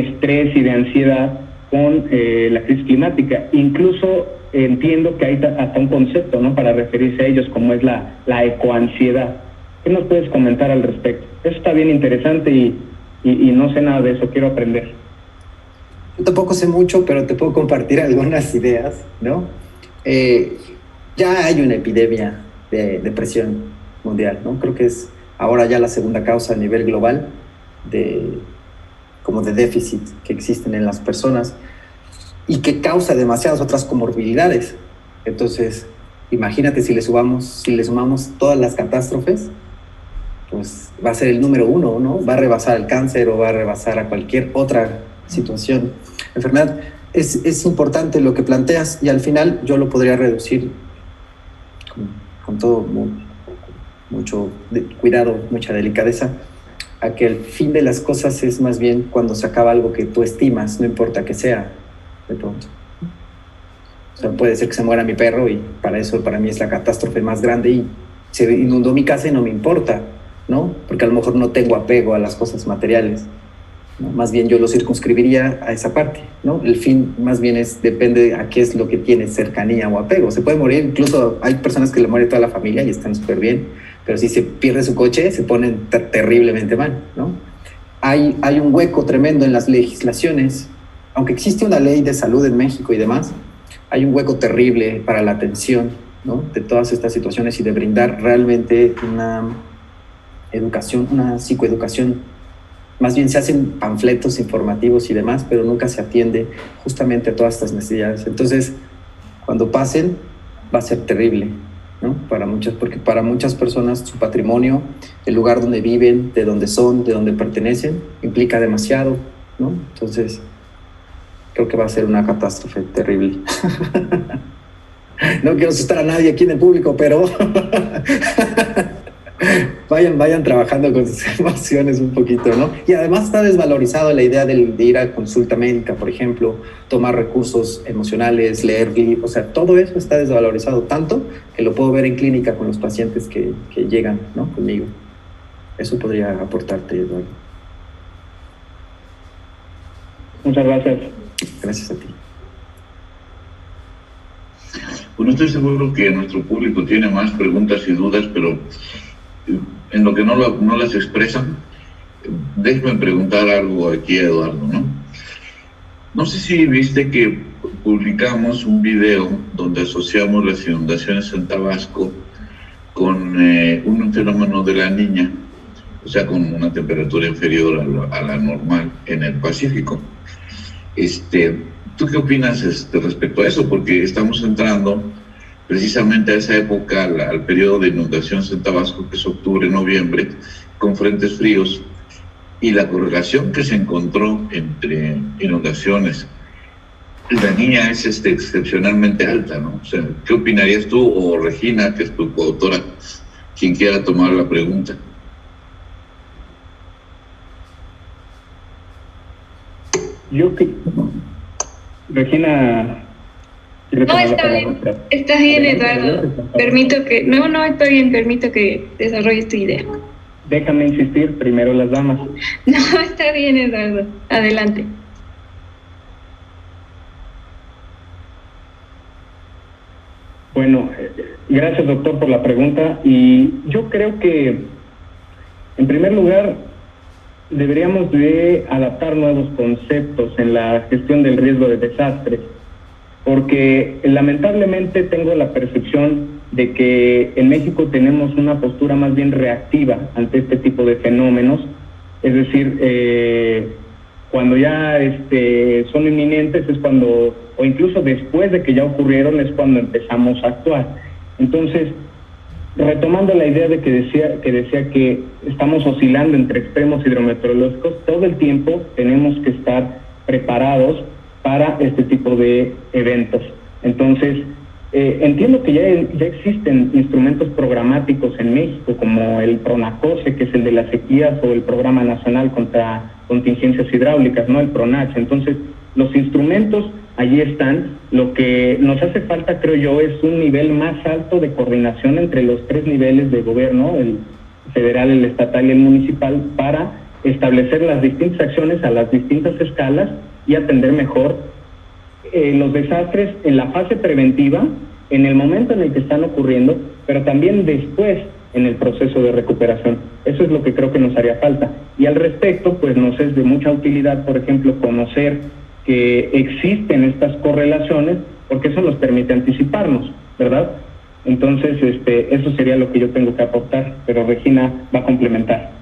estrés y de ansiedad con la crisis climática. Incluso entiendo que hay hasta un concepto, ¿no?, para referirse a ellos, como es la ecoansiedad. ¿Qué nos puedes comentar al respecto? Eso está bien interesante y no sé nada de eso, quiero aprender. Yo tampoco sé mucho, pero te puedo compartir algunas ideas, ¿no? Ya hay una epidemia de depresión mundial, ¿no? Creo que es ahora ya la segunda causa a nivel global de déficit que existen en las personas, y que causa demasiadas otras comorbilidades. Entonces, imagínate si le sumamos todas las catástrofes, pues va a ser el número 1, ¿no? Va a rebasar el cáncer o va a rebasar a cualquier otra situación, enfermedad. Es importante lo que planteas, y al final yo lo podría reducir con todo mucho cuidado, mucha delicadeza, a que el fin de las cosas es más bien cuando se acaba algo que tú estimas, no importa que sea, de pronto. O sea, puede ser que se muera mi perro, y para mí es la catástrofe más grande, y se inundó mi casa y no me importa, ¿no? Porque a lo mejor no tengo apego a las cosas materiales, ¿no? Más bien yo lo circunscribiría a esa parte, ¿no? El fin más bien depende a qué es lo que tiene cercanía o apego. Se puede morir, incluso hay personas que le muere toda la familia y están súper bien, pero si se pierde su coche, se ponen terriblemente mal, ¿no? Hay un hueco tremendo en las legislaciones. Aunque existe una ley de salud en México y demás, hay un hueco terrible para la atención, ¿no?, de todas estas situaciones, y de brindar realmente una educación, una psicoeducación. Más bien se hacen panfletos informativos y demás, pero nunca se atiende justamente a todas estas necesidades. Entonces, cuando pasen, va a ser terrible, ¿no? Porque para muchas personas su patrimonio, el lugar donde viven, de donde son, de donde pertenecen, implica demasiado, ¿no? Entonces, creo que va a ser una catástrofe terrible. No quiero asustar a nadie aquí en el público, pero vayan trabajando con sus emociones un poquito, ¿no? Y además está desvalorizado la idea de ir a consulta médica, por ejemplo, tomar recursos emocionales, leer libros, o sea, todo eso está desvalorizado tanto que lo puedo ver en clínica con los pacientes que llegan, ¿no? Conmigo. Eso podría aportarte, Eduardo. Muchas gracias. Gracias a ti. Bueno, estoy seguro que nuestro público tiene más preguntas y dudas, pero en lo que no las expresan, déjeme preguntar algo aquí a Eduardo, ¿no? No sé si viste que publicamos un video donde asociamos las inundaciones en Tabasco con un fenómeno de la Niña, o sea, con una temperatura inferior a la normal en el Pacífico. ¿Tú qué opinas respecto a eso? Porque estamos entrando precisamente a esa época, al periodo de inundaciones en Tabasco, que es octubre, noviembre, con frentes fríos, y la correlación que se encontró entre inundaciones. La Niña es excepcionalmente alta, ¿no? O sea, ¿qué opinarías tú, o Regina, que es tu coautora, quien quiera tomar la pregunta? Regina. No, está bien, Eduardo. Permito que desarrolles tu idea. Déjame insistir, primero las damas. No, está bien, Eduardo. Adelante. Bueno, gracias, doctor, por la pregunta. Y yo creo que, en primer lugar, deberíamos de adaptar nuevos conceptos en la gestión del riesgo de desastres, porque lamentablemente tengo la percepción de que en México tenemos una postura más bien reactiva ante este tipo de fenómenos, es decir, cuando ya son inminentes es cuando, o incluso después de que ya ocurrieron, es cuando empezamos a actuar. Entonces, retomando la idea de que decía que estamos oscilando entre extremos hidrometeorológicos, todo el tiempo tenemos que estar preparados para este tipo de eventos. Entonces, entiendo que ya existen instrumentos programáticos en México, como el PRONACOSE, que es el de las sequías, o el Programa Nacional contra Contingencias Hidráulicas, ¿no? El PRONACH. Entonces, los instrumentos allí están. Lo que nos hace falta, creo yo, es un nivel más alto de coordinación entre los tres niveles de gobierno, el federal, el estatal y el municipal, para establecer las distintas acciones a las distintas escalas y atender mejor los desastres en la fase preventiva, en el momento en el que están ocurriendo, pero también después en el proceso de recuperación. Eso es lo que creo que nos haría falta. Y al respecto, pues nos es de mucha utilidad, por ejemplo, conocer que existen estas correlaciones, porque eso nos permite anticiparnos, ¿verdad? Entonces, eso sería lo que yo tengo que aportar, pero Regina va a complementar.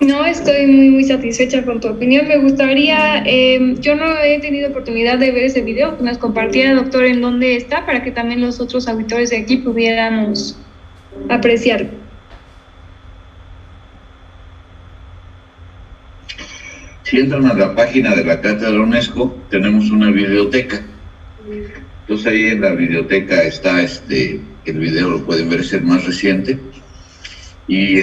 No, estoy muy satisfecha con tu opinión. Me gustaría, yo no he tenido oportunidad de ver ese video, que nos compartiera, doctor, en dónde está, para que también los otros auditores de aquí pudiéramos apreciarlo. Si entran a la página de la Cátedra UNESCO, tenemos una videoteca. Entonces ahí en la videoteca está el video, lo pueden ver, es el más reciente. Y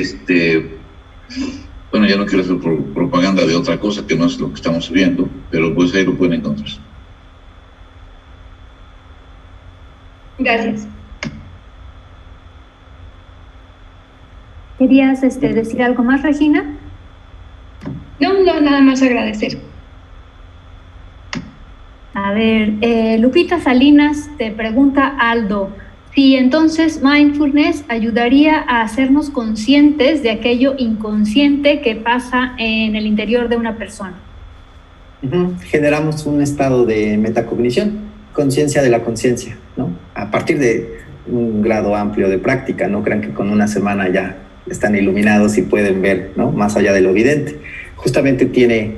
bueno, ya no quiero hacer propaganda de otra cosa que no es lo que estamos viendo, pero pues ahí lo pueden encontrar. Gracias. ¿Querías decir algo más, Regina? No, nada más agradecer. A ver, Lupita Salinas te pregunta, Aldo, si entonces mindfulness ayudaría a hacernos conscientes de aquello inconsciente que pasa en el interior de una persona. Generamos un estado de metacognición, conciencia de la conciencia, ¿no? A partir de un grado amplio de práctica. No crean que con una semana ya están iluminados y pueden ver, ¿no?, más allá de lo evidente. Justamente tiene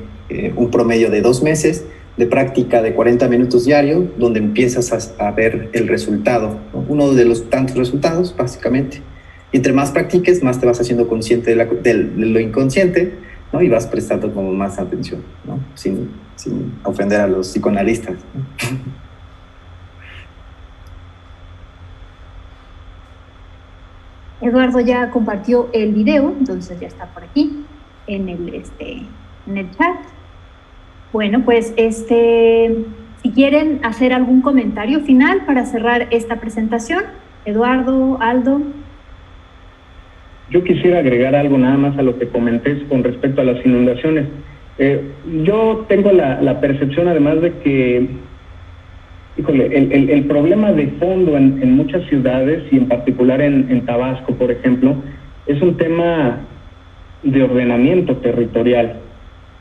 un promedio de 2 meses de práctica de 40 minutos diario, donde empiezas a ver el resultado, ¿no? Uno de los tantos resultados, básicamente. Y entre más practiques, más te vas haciendo consciente de lo inconsciente, ¿no? Y vas prestando como más atención, ¿no? Sin ofender a los psicoanalistas, ¿no? Eduardo ya compartió el video, entonces ya está por aquí en el chat. Bueno, pues si quieren hacer algún comentario final para cerrar esta presentación, Eduardo, Aldo. Yo quisiera agregar algo nada más a lo que comenté con respecto a las inundaciones. Yo tengo la percepción además de que, híjole, el problema de fondo en muchas ciudades y en particular en Tabasco, por ejemplo, es un tema de ordenamiento territorial.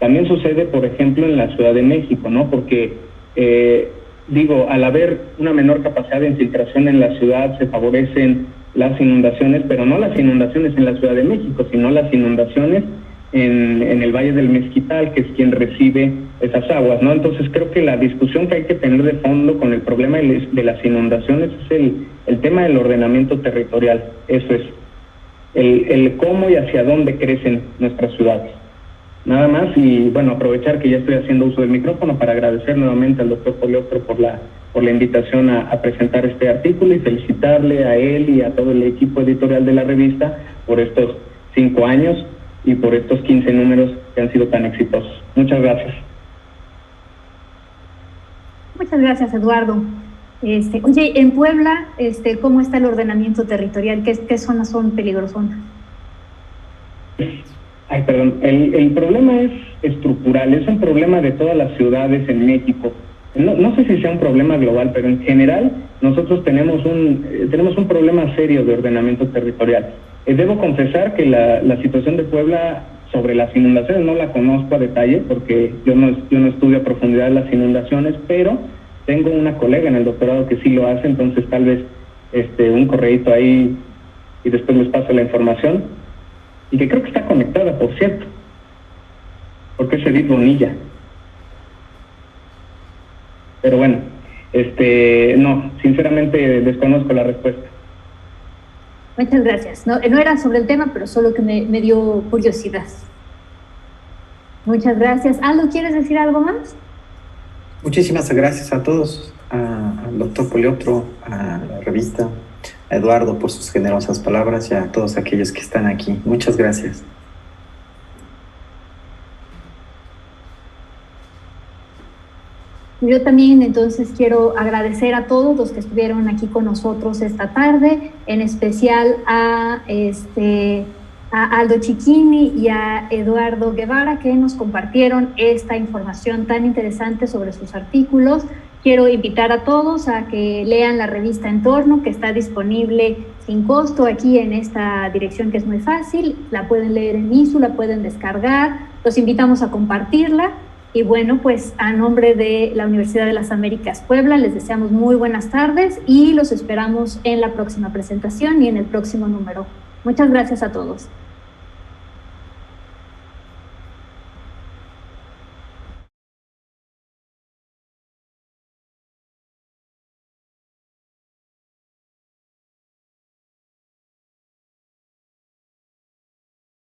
También sucede, por ejemplo, en la Ciudad de México, ¿no? Porque, al haber una menor capacidad de infiltración en la ciudad, se favorecen las inundaciones, pero no las inundaciones en la Ciudad de México, sino las inundaciones en el Valle del Mezquital, que es quien recibe esas aguas, ¿no? Entonces creo que la discusión que hay que tener de fondo con el problema de las inundaciones es el tema del ordenamiento territorial. Eso es, el cómo y hacia dónde crecen nuestras ciudades. Nada más, y bueno, aprovechar que ya estoy haciendo uso del micrófono para agradecer nuevamente al doctor Polioptro por la invitación a presentar este artículo y felicitarle a él y a todo el equipo editorial de la revista por estos 5 años y por estos 15 números que han sido tan exitosos. Muchas gracias. Muchas gracias, Eduardo. Oye, en Puebla, ¿cómo está el ordenamiento territorial? ¿Qué zonas son peligrosonas? Ay, perdón. El problema es estructural, es un problema de todas las ciudades en México. No sé si sea un problema global, pero en general nosotros tenemos un problema serio de ordenamiento territorial. Debo confesar que la situación de Puebla sobre las inundaciones no la conozco a detalle porque yo no estudio a profundidad las inundaciones, pero tengo una colega en el doctorado que sí lo hace, entonces tal vez un correíto ahí y después les paso la información, y que creo que está conectada, por cierto, porque es Edith Bonilla. Pero bueno, no, sinceramente desconozco la respuesta. Muchas gracias. No era sobre el tema, pero solo que me dio curiosidad. Muchas gracias. Aldo, ¿quieres decir algo más? Muchísimas gracias a todos, al doctor Polioptro, a la revista, a Eduardo por sus generosas palabras y a todos aquellos que están aquí. Muchas gracias. Yo también entonces quiero agradecer a todos los que estuvieron aquí con nosotros esta tarde, en especial a Aldo Cicchini y a Eduardo Guevara, que nos compartieron esta información tan interesante sobre sus artículos. Quiero invitar a todos a que lean la revista Entorno, que está disponible sin costo aquí en esta dirección que es muy fácil. La pueden leer en ISU, la pueden descargar. Los invitamos a compartirla. Y bueno, pues a nombre de la Universidad de las Américas Puebla, les deseamos muy buenas tardes y los esperamos en la próxima presentación y en el próximo número. Muchas gracias a todos.